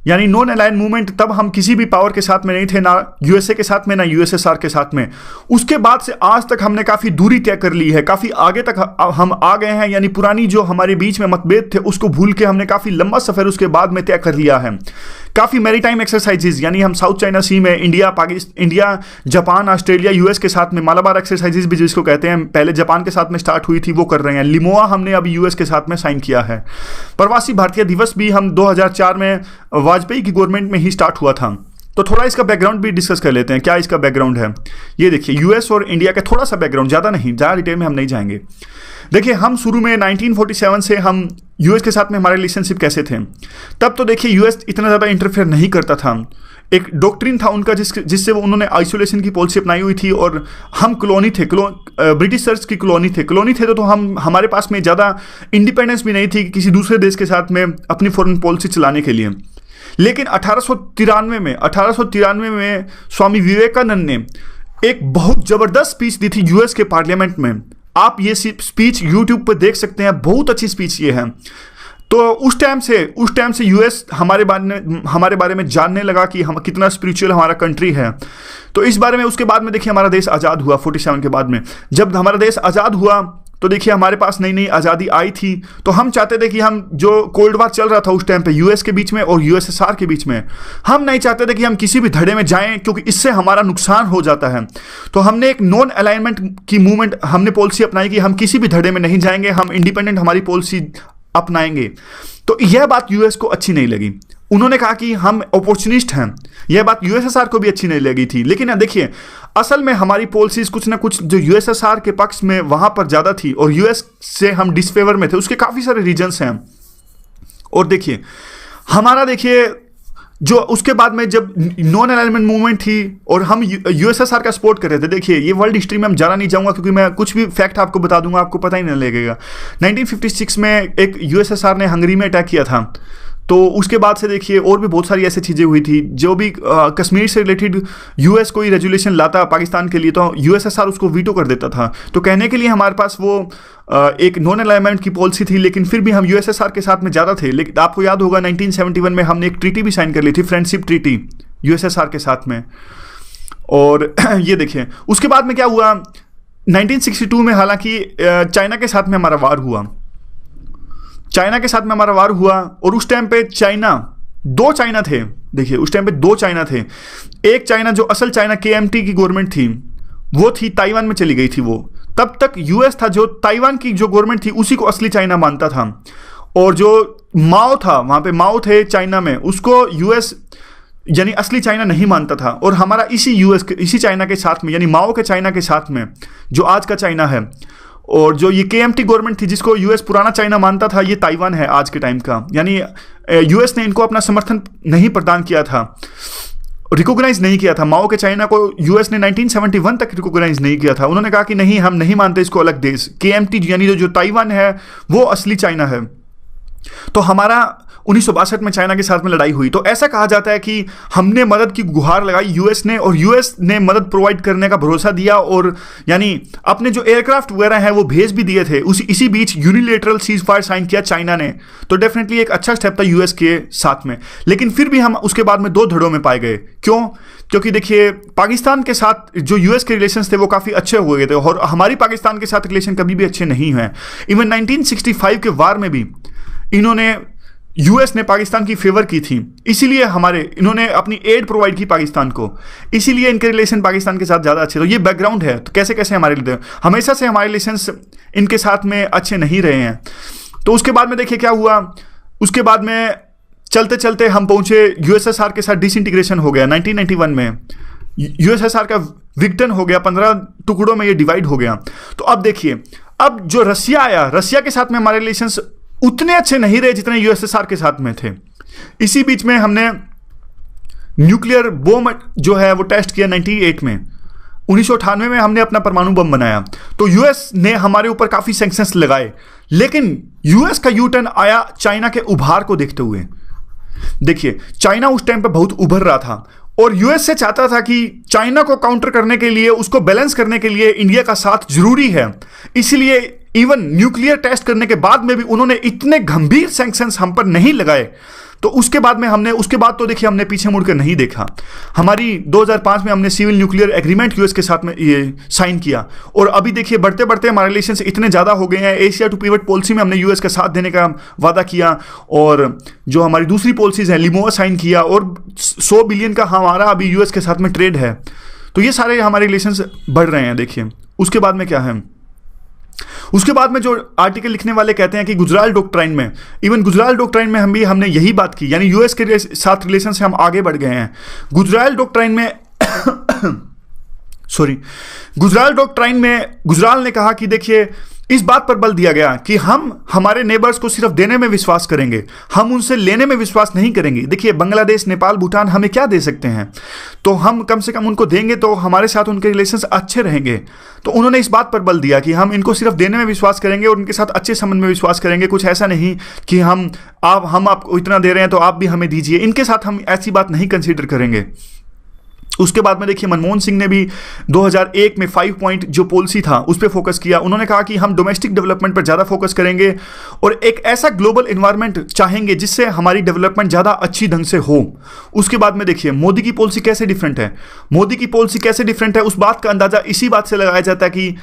Speaker 1: यानी नॉन अलाइन मूवमेंट, तब हम किसी भी पावर के साथ में नहीं थे, ना यूएसए के साथ में ना यूएसएसआर के साथ में। उसके बाद से आज तक हमने काफ़ी दूरी तय कर ली है, काफ़ी आगे तक हम आ गए हैं, यानी पुरानी जो हमारे बीच में मतभेद थे उसको भूल के हमने काफ़ी लंबा सफ़र उसके बाद में तय कर लिया है। काफ़ी मैरीटाइम एक्सरसाइजेज यानी हम साउथ चाइना सी में इंडिया, जापान, ऑस्ट्रेलिया, यूएस के साथ में मालाबार एक्सरसाइजेज भी जिसको कहते हैं, पहले जापान के साथ में स्टार्ट हुई थी, वो कर रहे हैं। लिमोआ हमने अभी यूएस के साथ में साइन किया है। प्रवासी भारतीय दिवस भी हम 2004 में वाजपेयी की गवर्नमेंट में ही स्टार्ट हुआ था। तो थोड़ा इसका बैकग्राउंड भी डिस्कस कर लेते हैं, क्या इसका बैकग्राउंड है। ये देखिए यूएस और इंडिया का थोड़ा सा बैकग्राउंड, ज़्यादा नहीं, ज़्यादा डिटेल में हम नहीं जाएंगे। देखिए हम शुरू में 1947 से हम यूएस के साथ में हमारे रिलेशनशिप कैसे थे, तब तो देखिए यूएस इतना ज़्यादा इंटरफेयर नहीं करता था। एक डॉक्ट्रिन था उनका जिससे वो उन्होंने आइसोलेशन की पॉलिसी अपनाई हुई थी और हम कॉलोनी थे, ब्रिटिशर्स की कॉलोनी थे तो हम हमारे पास में ज़्यादा इंडिपेंडेंस भी नहीं थी किसी दूसरे देश के साथ में अपनी फॉरेन पॉलिसी चलाने के लिए। लेकिन 1893 में स्वामी विवेकानंद ने एक बहुत ज़बरदस्त स्पीच दी थी यूएस के पार्लियामेंट में। आप ये स्पीच यूट्यूब पर देख सकते हैं, बहुत अच्छी स्पीच ये है। तो उस टाइम से यूएस हमारे बारे में जानने लगा कि हम कितना स्पिरिचुअल हमारा कंट्री है। तो इस बारे में उसके बाद में देखिए हमारा देश आज़ाद हुआ 47 के बाद में। जब हमारा देश आज़ाद हुआ तो देखिए हमारे पास नई नई आज़ादी आई थी, तो हम चाहते थे कि हम जो कोल्ड वार चल रहा था उस टाइम पे यूएस के बीच में और यूएसएसआर के बीच में, हम नहीं चाहते थे कि हम किसी भी धड़े में जाएं, क्योंकि इससे हमारा नुकसान हो जाता है। तो हमने एक नॉन अलाइनमेंट की मूवमेंट, हमने पॉलिसी अपनाई कि हम किसी भी धड़े में नहीं जाएंगे, हम इंडिपेंडेंट हमारी पॉलिसी अपनाएंगे। तो यह बात यूएस को अच्छी नहीं लगी, उन्होंने कहा कि हम अपॉर्चुनिस्ट हैं। यह बात यूएसएसआर को भी अच्छी नहीं लगी थी। लेकिन देखिए असल में हमारी पॉलिसीज कुछ ना कुछ जो यूएसएसआर के पक्ष में वहां पर ज़्यादा थी और यूएस से हम डिसफेवर में थे। उसके काफ़ी सारे रीजन्स हैं। और देखिए हमारा जो उसके बाद में जब नॉन अलाइनमेंट मूवमेंट थी और हम यूएसएसआर का सपोर्ट कर रहे थे, देखिए ये वर्ल्ड हिस्ट्री में हम जाना नहीं चाहूँगा क्योंकि मैं कुछ भी फैक्ट आपको बता दूंगा आपको पता ही नहीं लगेगा। 1956 में एक यूएसएसआर ने हंगरी में अटैक किया था। तो उसके बाद से देखिए और भी बहुत सारी ऐसी चीज़ें हुई थी। जो भी कश्मीर से रिलेटेड यूएस कोई रेजोल्यूशन लाता पाकिस्तान के लिए तो यूएसएसआर उसको वीटो कर देता था। तो कहने के लिए हमारे पास वो एक नॉन अलाइनमेंट की पॉलिसी थी, लेकिन फिर भी हम यूएसएसआर के साथ में ज़्यादा थे। लेकिन आपको याद होगा 1971 में हमने एक ट्रीटी भी साइन कर ली थी, फ्रेंडशिप ट्रीटी यूएसएसआर के साथ में। और ये देखिए उसके बाद में क्या हुआ, 1962 में हालांकि चाइना के साथ में हमारा वार हुआ और उस टाइम पे दो चाइना थे। देखिए उस टाइम पे दो चाइना थे। एक चाइना जो असल चाइना KMT की गवर्नमेंट थी वो थी ताइवान में चली गई थी वो। तब तक यूएस था जो ताइवान की जो गवर्नमेंट थी उसी को असली चाइना मानता था। और जो माओ था वहाँ पे, माओ थे चाइना में, उसको यूएस यानी असली चाइना नहीं मानता था। और हमारा इसी चाइना के साथ में यानी माओ के चाइना के साथ में जो आज का चाइना है और जो ये KMT गवर्नमेंट थी जिसको यूएस पुराना चाइना मानता था, ये ताइवान है आज के टाइम का। यानी यूएस ने इनको अपना समर्थन नहीं प्रदान किया था, रिकॉग्नाइज नहीं किया था। माओ के चाइना को यूएस ने 1971 तक रिकॉग्नाइज नहीं किया था। उन्होंने कहा कि नहीं, हम नहीं मानते इसको अलग देश। KMT यानी जो ताइवान है वो असली चाइना है। तो हमारा 1962 में चाइना के साथ में लड़ाई हुई। तो ऐसा कहा जाता है कि हमने मदद की गुहार लगाई यूएस ने, और यूएस ने मदद प्रोवाइड करने का भरोसा दिया और यानी अपने जो एयरक्राफ्ट वगैरह हैं वो भेज भी दिए थे। इसी बीच यूनिलेटरल सीज फायर साइन किया चाइना ने। तो डेफिनेटली एक अच्छा स्टेप था यूएस के साथ में। लेकिन फिर भी हम उसके बाद में दो धड़ों में पाए गए। क्यों? क्योंकि देखिए पाकिस्तान के साथ जो यूएस के रिलेशंस थे वो काफ़ी अच्छे हो गए थे और हमारी पाकिस्तान के साथ रिलेशन कभी भी अच्छे नहीं हैं। इवन 1965 के वार में भी यूएस ने पाकिस्तान की फेवर की थी, इसीलिए इन्होंने अपनी एड प्रोवाइड की पाकिस्तान को, इसीलिए इनके रिलेशन पाकिस्तान के साथ ज़्यादा अच्छे। तो ये बैकग्राउंड है। तो कैसे हमारे लिए हमेशा से हमारे रिलेशंस इनके साथ में अच्छे नहीं रहे हैं। तो उसके बाद में देखिए क्या हुआ। उसके बाद में चलते चलते हम पहुंचे यूएसएसआर के साथ डिसइंटीग्रेशन हो गया 1991 में। यूएसएसआर का विघटन हो गया, 15 टुकड़ों में ये डिवाइड हो गया। तो अब देखिए, अब जो रसिया आया, रसिया के साथ में हमारे रिलेशंस उतने अच्छे नहीं रहे जितने यूएसएसआर के साथ में थे। इसी बीच में हमने न्यूक्लियर बम जो है वो टेस्ट किया 98 में। 1998 में हमने अपना परमाणु बम बनाया। तो यूएस ने हमारे ऊपर काफ़ी सैंक्शंस लगाए, लेकिन यूएस का यू टर्न आया चाइना के उभार को देखते हुए। देखिए चाइना उस टाइम पे बहुत उभर रहा था और यूएस से चाहता था कि चाइना को काउंटर करने के लिए, उसको बैलेंस करने के लिए इंडिया का साथ जरूरी है। इसलिए इवन न्यूक्लियर टेस्ट करने के बाद में भी उन्होंने इतने गंभीर सैंक्शंस हम पर नहीं लगाए। तो उसके बाद तो देखिए हमने पीछे मुड़कर नहीं देखा। हमारी 2005 में हमने सिविल न्यूक्लियर एग्रीमेंट यूएस के साथ में ये साइन किया और अभी देखिए बढ़ते बढ़ते हमारे रिलेशंस इतने ज़्यादा हो गए हैं। एशिया टू पिवट पॉलिसी में हमने यूएस का साथ देने का वादा किया और जो हमारी दूसरी पॉलिसीज हैं लिमोआ साइन किया और 100 बिलियन का हमारा अभी यूएस के साथ में ट्रेड है। तो ये सारे हमारे रिलेशंस बढ़ रहे हैं। देखिए उसके बाद में क्या है, उसके बाद में जो आर्टिकल लिखने वाले कहते हैं कि गुजराल डॉक्ट्राइन में, इवन गुजराल डॉक्ट्राइन में हमने यही बात की, यानी यूएस के साथ रिलेशन से हम आगे बढ़ गए हैं। गुजराल डॉक्ट्राइन में गुजराल ने कहा कि देखिए इस बात पर बल दिया गया कि हम हमारे नेबर्स को सिर्फ देने में विश्वास करेंगे, हम उनसे लेने में विश्वास नहीं करेंगे। देखिए बांग्लादेश, नेपाल, भूटान हमें क्या दे सकते हैं, तो हम कम से कम उनको देंगे तो हमारे साथ उनके रिलेशंस अच्छे रहेंगे। तो उन्होंने इस बात पर बल दिया कि हम इनको सिर्फ देने में विश्वास करेंगे और उनके साथ अच्छे संबंध में विश्वास करेंगे। कुछ ऐसा नहीं कि हम आपको इतना दे रहे हैं तो आप भी हमें दीजिए, इनके साथ हम ऐसी बात नहीं कंसीडर करेंगे। उसके बाद में देखिए मनमोहन सिंह ने भी 2001 में 5 पॉइंट जो पॉलिसी था उस पर फोकस किया। उन्होंने कहा कि हम डोमेस्टिक डेवलपमेंट पर ज़्यादा फोकस करेंगे और एक ऐसा ग्लोबल एनवायरनमेंट चाहेंगे जिससे हमारी डेवलपमेंट ज़्यादा अच्छी ढंग से हो। उसके बाद में देखिए मोदी की पॉलिसी कैसे डिफरेंट है। मोदी की पॉलिसी कैसे डिफरेंट है उस बात का अंदाज़ा इसी बात से लगाया जाता है कि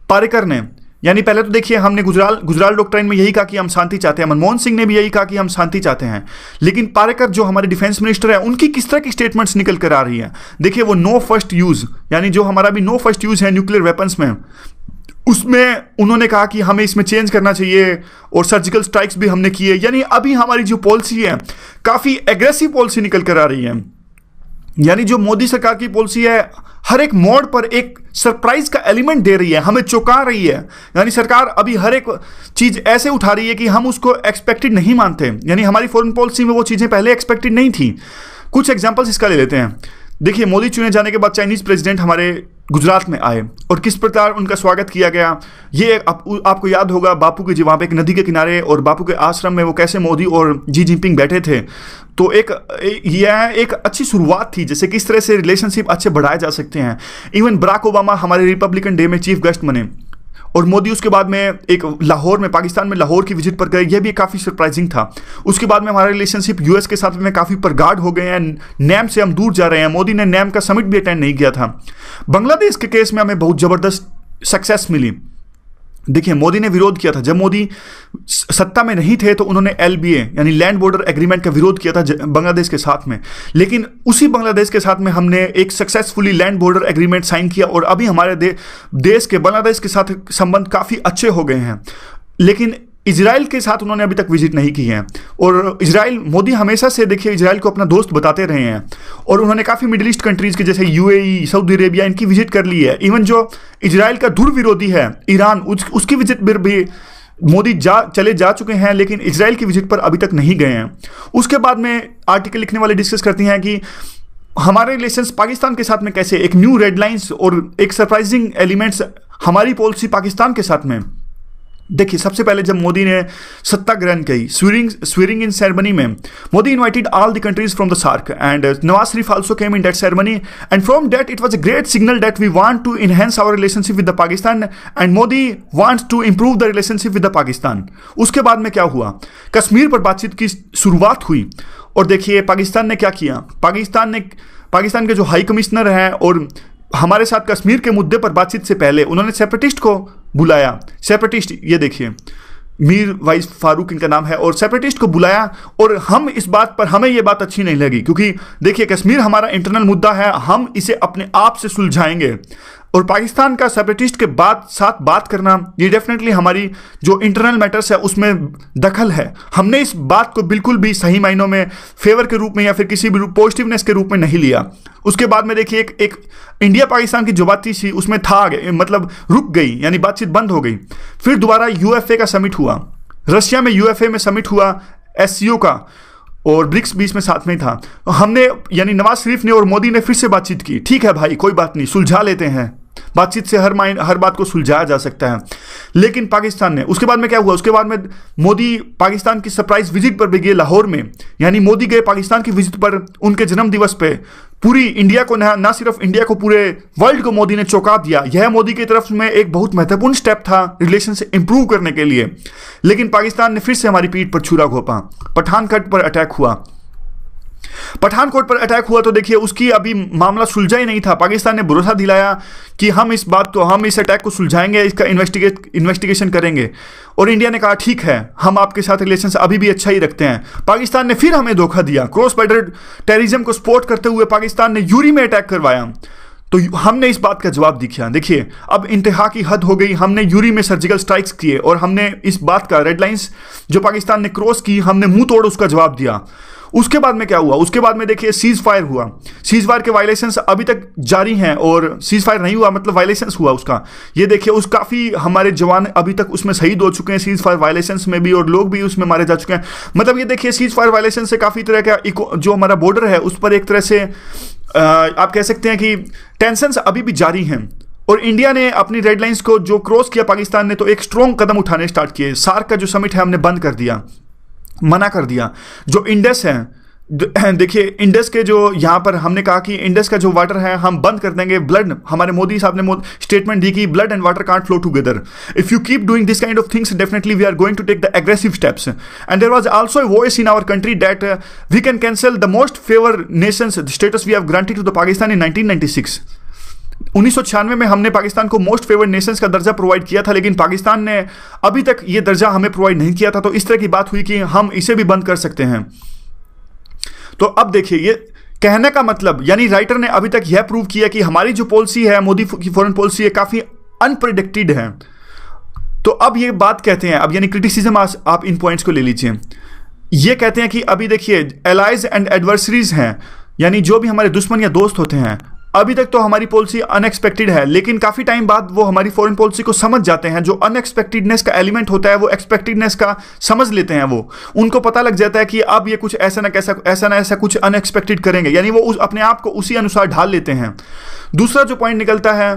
Speaker 1: पारेकर ने, यानी पहले तो देखिए हमने गुजराल डॉक्ट्राइन में यही कहा कि हम शांति चाहते हैं, मनमोहन सिंह ने भी यही कहा कि हम शांति चाहते हैं, लेकिन पारेकर जो हमारे डिफेंस मिनिस्टर है उनकी किस तरह की स्टेटमेंट्स निकल कर आ रही है। देखिए वो नो फर्स्ट यूज, यानी जो हमारा भी नो फर्स्ट यूज है न्यूक्लियर वेपन्स में, उसमें उन्होंने कहा कि हमें इसमें चेंज करना चाहिए और सर्जिकल स्ट्राइक्स भी हमने किए। यानी अभी हमारी जो पॉलिसी है काफ़ी एग्रेसिव पॉलिसी निकल कर आ रही है। यानी जो मोदी सरकार की पॉलिसी है हर एक मोड़ पर एक सरप्राइज का एलिमेंट दे रही है, हमें चौंका रही है। यानी सरकार अभी हर एक चीज ऐसे उठा रही है कि हम उसको एक्सपेक्टेड नहीं मानते। यानी हमारी फॉरेन पॉलिसी में वो चीजें पहले एक्सपेक्टेड नहीं थी। कुछ एग्जांपल्स इसका ले लेते हैं। देखिए मोदी चुने जाने के बाद चाइनीज प्रेसिडेंट हमारे गुजरात में आए और किस प्रकार उनका स्वागत किया गया। ये आपको याद होगा बापू के, वहाँ पे एक नदी के किनारे और बापू के आश्रम में वो कैसे मोदी और जी जिनपिंग बैठे थे। तो यह एक अच्छी शुरुआत थी, जैसे किस तरह से रिलेशनशिप अच्छे बढ़ाए जा सकते हैं। इवन बराक ओबामा हमारे रिपब्लिकन डे में चीफ गेस्ट बने और मोदी उसके बाद में एक लाहौर में, पाकिस्तान में लाहौर की विजिट पर गए। यह भी काफ़ी सरप्राइजिंग था। उसके बाद में हमारा रिलेशनशिप यूएस के साथ में काफ़ी प्रगाढ़ हो गए हैं। नैम से हम दूर जा रहे हैं। मोदी ने नैम का समिट भी अटेंड नहीं किया था। बांग्लादेश के केस में हमें बहुत ज़बरदस्त सक्सेस मिली। देखिए मोदी ने विरोध किया था, जब मोदी सत्ता में नहीं थे तो उन्होंने LBA यानी लैंड बॉर्डर एग्रीमेंट का विरोध किया था बांग्लादेश के साथ में, लेकिन उसी बांग्लादेश के साथ में हमने एक successfully land border agreement sign किया और अभी हमारे देश के बांग्लादेश के साथ संबंध काफ़ी अच्छे हो गए हैं। लेकिन इजराइल के साथ उन्होंने अभी तक विजिट नहीं की है और इजराइल, मोदी हमेशा से देखिए इजराइल को अपना दोस्त बताते रहे हैं और उन्होंने काफ़ी मिडिल ईस्ट कंट्रीज के जैसे UAE, सऊदी अरेबिया, इनकी विजिट कर ली है। इवन जो इजराइल का धुर विरोधी है ईरान, उसकी विजिट पर भी मोदी चले जा चुके हैं, लेकिन इजराइल की विजिट पर अभी तक नहीं गए हैं। उसके बाद में आर्टिकल लिखने वाले डिस्कस करती हैं कि हमारे रिलेशंस पाकिस्तान के साथ में कैसे, एक न्यू रेड लाइन्स और एक सरप्राइजिंग एलिमेंट्स हमारी पॉलिसी पाकिस्तान के साथ में। देखिए सबसे पहले जब मोदी ने सत्ता ग्रहण की, स्वीरिंग इन सेरेमनी में Modi invited all the countries from the SAARC and Nawaz Sharif also came in that ceremony and from that it was a great signal that we want to enhance our relationship with the Pakistan and Modi wants to improve the relationship with the Pakistan. उसके बाद में क्या हुआ, कश्मीर पर बातचीत की शुरुआत हुई और देखिए पाकिस्तान ने क्या किया। पाकिस्तान के जो हाई कमिश्नर हैं और हमारे साथ कश्मीर के मुद्दे पर बातचीत से पहले उन्होंने सेपरेटिस्ट को बुलाया। सेपरेटिस्ट, ये देखिए मीर वाइस फारूक इनका नाम है, और सेपरेटिस्ट को बुलाया और हम इस बात पर, हमें ये बात अच्छी नहीं लगी क्योंकि देखिए कश्मीर हमारा इंटरनल मुद्दा है, हम इसे अपने आप से सुलझाएंगे और पाकिस्तान का सेपरेटिस्ट के साथ बात करना ये डेफिनेटली हमारी जो इंटरनल मैटर्स है उसमें दखल है। हमने इस बात को बिल्कुल भी सही मायनों में फेवर के रूप में या फिर किसी भी पॉजिटिवनेस के रूप में नहीं लिया। उसके बाद में देखिए एक इंडिया पाकिस्तान की जो बात थी उसमें मतलब रुक गई, यानी बातचीत बंद हो गई। फिर दोबारा UFA का समिट हुआ, रशिया में UFA में समिट हुआ SCO का, और ब्रिक्स बीच में साथ में था। हमने यानी नवाज शरीफ ने और मोदी ने फिर से बातचीत की। ठीक है भाई, कोई बात नहीं, सुलझा लेते हैं, बातचीत से हर बात को सुलझाया जा सकता है। लेकिन पाकिस्तान ने, उसके बाद में क्या हुआ, उसके बाद में मोदी पाकिस्तान की सरप्राइज विजिट पर भी गए लाहौर में। यानी मोदी गए पाकिस्तान की विजिट पर उनके जन्म दिवस पे। पूरी इंडिया को, ना सिर्फ इंडिया को, पूरे वर्ल्ड को मोदी ने चौंका दिया। यह मोदी की तरफ में एक बहुत महत्वपूर्ण स्टेप था रिलेशन से इंप्रूव करने के लिए। लेकिन पाकिस्तान ने फिर से हमारी पीठ पर छुरा घोंपा। पठानकोट पर अटैक हुआ। पठानकोट पर अटैक हुआ तो देखिए उसकी अभी मामला सुलझा ही नहीं था। पाकिस्तान ने भरोसा दिलाया कि हम इस अटैक को सुलझाएंगे, इसका इन्वेस्टिगेशन करेंगे, और इंडिया ने कहा ठीक है, हम आपके साथ रिलेशंस अभी भी अच्छा ही रखते हैं। पाकिस्तान ने फिर हमें धोखा दिया। क्रॉस बॉर्डर टेररिज्म को सपोर्ट करते हुए पाकिस्तान ने यूरी में अटैक करवाया, तो हमने इस बात का जवाब दिया। देखिए अब इंतहा की हद हो गई। हमने यूरी में सर्जिकल स्ट्राइक्स किए और हमने इस बात का, रेड लाइंस जो पाकिस्तान ने क्रॉस की, हमने मुंह तोड़ उसका जवाब दिया। उसके बाद में क्या हुआ, उसके बाद में देखिए सीज फायर हुआ। सीज फायर के वायलेशंस अभी तक जारी हैं और सीज फायर नहीं हुआ मतलब वायलेशंस हुआ उसका। ये देखिए उस काफ़ी हमारे जवान अभी तक उसमें शहीद हो चुके हैं सीज फायर वायलेशंस में भी, और लोग भी उसमें मारे जा चुके हैं। मतलब ये देखिए सीज फायर वायलेशन से काफ़ी तरह का जो हमारा बॉर्डर है उस पर एक तरह से आप कह सकते हैं कि टेंशंस अभी भी जारी हैं। और इंडिया ने अपनी रेड लाइंस को जो क्रॉस किया पाकिस्तान ने, तो एक स्ट्रॉन्ग कदम उठाने स्टार्ट किए। सार्क का जो समिट है हमने बंद कर दिया, मना कर दिया। जो इंडस है, देखिए इंडस के जो यहाँ पर हमने कहा कि इंडस का जो वाटर है हम बंद कर देंगे, ब्लड, हमारे मोदी साहब ने स्टेटमेंट दी कि blood and water can't flow together, if you keep doing this kind of things definitely we are going to take the aggressive steps. And there was also a voice in our country that we can cancel the most favour nations status we have granted to the Pakistan in 1996। 1996 में हमने पाकिस्तान को most favoured Nations का दर्जा provide किया था, लेकिन पाकिस्तान ने अभी तक ये दर्जा हमें प्रोवाइड नहीं किया था। तो इस तरह की बात हुई कि हम इसे भी बंद कर सकते हैं। तो अब देखिए, ये कहने का मतलब, यानी राइटर ने अभी तक यह प्रूव किया कि हमारी जो पॉलिसी है, मोदी की फॉरेन पॉलिसी है, काफ़ी अनप्रेडिक्टेड है। तो अब ये बात कहते हैं, अब यानी क्रिटिसिज्म आप इन पॉइंट्स को ले लीजिए। ये कहते हैं कि अभी देखिए एलाइज एंड एडवर्सरीज हैं, यानी जो भी हमारे दुश्मन या दोस्त होते हैं, अभी तक तो हमारी पॉलिसी अनएक्सपेक्टेड है, लेकिन काफ़ी टाइम बाद वो हमारी फॉरेन पॉलिसी को समझ जाते हैं। जो अनएक्सपेक्टेडनेस का एलिमेंट होता है वो एक्सपेक्टेडनेस का समझ लेते हैं। वो उनको पता लग जाता है कि अब ये कुछ ऐसा ना ऐसा कुछ अनएक्सपेक्टेड करेंगे, यानी वो अपने आप को उसी अनुसार ढाल लेते हैं। दूसरा जो पॉइंट निकलता है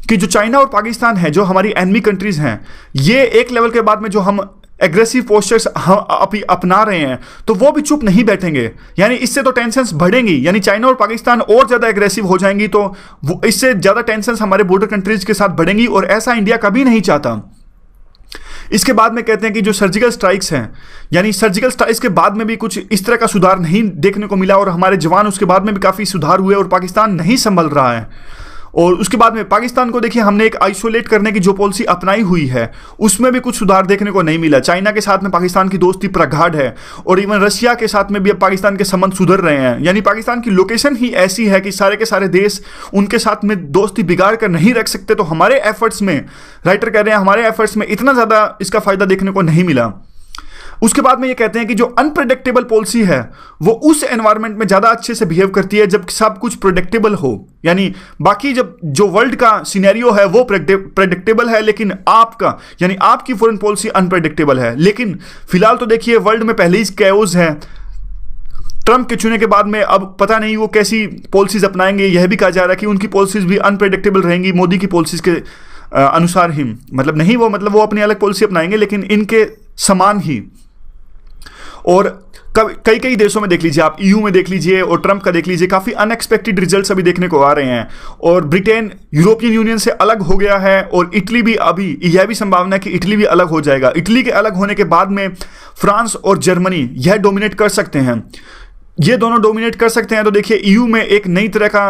Speaker 1: कि जो चाइना और पाकिस्तान है, जो हमारी एनिमी कंट्रीज हैं, ये एक लेवल के बाद में जो हम एग्रेसिव पोस्चर्स अपना रहे हैं, तो वो भी चुप नहीं बैठेंगे, यानी इससे तो टेंशन्स बढ़ेंगी, यानी चाइना और पाकिस्तान और ज़्यादा एग्रेसिव हो जाएंगी, तो इससे ज़्यादा टेंशन्स हमारे बॉर्डर कंट्रीज के साथ बढ़ेंगी, और ऐसा इंडिया कभी नहीं चाहता। इसके बाद में कहते हैं कि जो सर्जिकल स्ट्राइक्स हैं, यानी सर्जिकल स्ट्राइक्स के बाद में भी कुछ इस तरह का सुधार नहीं देखने को मिला, और हमारे जवान उसके बाद में भी काफ़ी सुधार हुए, और पाकिस्तान नहीं संभल रहा है। और उसके बाद में पाकिस्तान को देखिए, हमने एक आइसोलेट करने की जो पॉलिसी अपनाई हुई है, उसमें भी कुछ सुधार देखने को नहीं मिला। चाइना के साथ में पाकिस्तान की दोस्ती प्रगाढ़ है, और इवन रशिया के साथ में भी अब पाकिस्तान के संबंध सुधर रहे हैं। यानी पाकिस्तान की लोकेशन ही ऐसी है कि सारे के सारे देश उनके साथ में दोस्ती बिगाड़ कर नहीं रख सकते। तो हमारे एफर्ट्स में, राइटर कह रहे हैं, हमारे एफर्ट्स में इतना ज़्यादा इसका फ़ायदा देखने को नहीं मिला। उसके बाद में ये कहते हैं कि जो अनप्रेडिक्टेबल पॉलिसी है वो उस एनवायरनमेंट में ज़्यादा अच्छे से बिहेव करती है जब सब कुछ प्रेडिक्टेबल हो, यानी बाकी जब जो वर्ल्ड का सिनेरियो है वो प्रेडिक्टेबल है, लेकिन आपका, यानी आपकी फॉरेन पॉलिसी अनप्रेडिक्टेबल है। लेकिन फिलहाल तो देखिए वर्ल्ड में पहले ही कैओस है। ट्रंप के चुने के बाद में अब पता नहीं वो कैसी पॉलिसीज अपनाएंगे। यह भी कहा जा रहा है कि उनकी पॉलिसीज भी अनप्रेडिक्टेबल रहेंगी मोदी की पॉलिसीज के अनुसार ही, मतलब नहीं वो अपनी अलग पॉलिसी अपनाएंगे, लेकिन इनके समान ही। और कई देशों में देख लीजिए आप, ईयू में देख लीजिए और ट्रंप का देख लीजिए, काफ़ी अनएक्सपेक्टेड रिजल्ट्स अभी देखने को आ रहे हैं। और ब्रिटेन यूरोपियन यूनियन से अलग हो गया है, और इटली भी, अभी यह भी संभावना है कि इटली भी अलग हो जाएगा। इटली के अलग होने के बाद में फ्रांस और जर्मनी यह डोमिनेट कर सकते हैं, ये दोनों डोमिनेट कर सकते हैं। तो देखिए ईयू में एक नई तरह का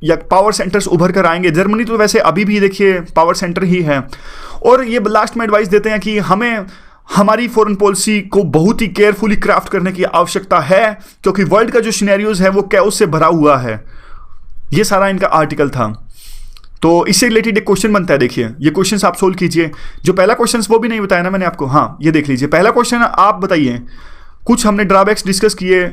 Speaker 1: या पावर सेंटर्स उभर कर आएंगे। जर्मनी तो वैसे अभी भी देखिए पावर सेंटर ही है। और ये लास्ट में एडवाइस देते हैं कि हमें हमारी फॉरेन पॉलिसी को बहुत ही केयरफुली क्राफ्ट करने की आवश्यकता है, क्योंकि वर्ल्ड का जो सिनेरियोज है वो कैओस से भरा हुआ है। ये सारा इनका आर्टिकल था। तो इससे रिलेटेड एक क्वेश्चन बनता है, देखिए ये क्वेश्चन आप सोल्व कीजिए। जो पहला क्वेश्चन वो भी नहीं बताया ना मैंने आपको, हाँ ये देख लीजिए। पहला क्वेश्चन आप बताइए, कुछ हमने ड्रॉबैक्स डिस्कस किए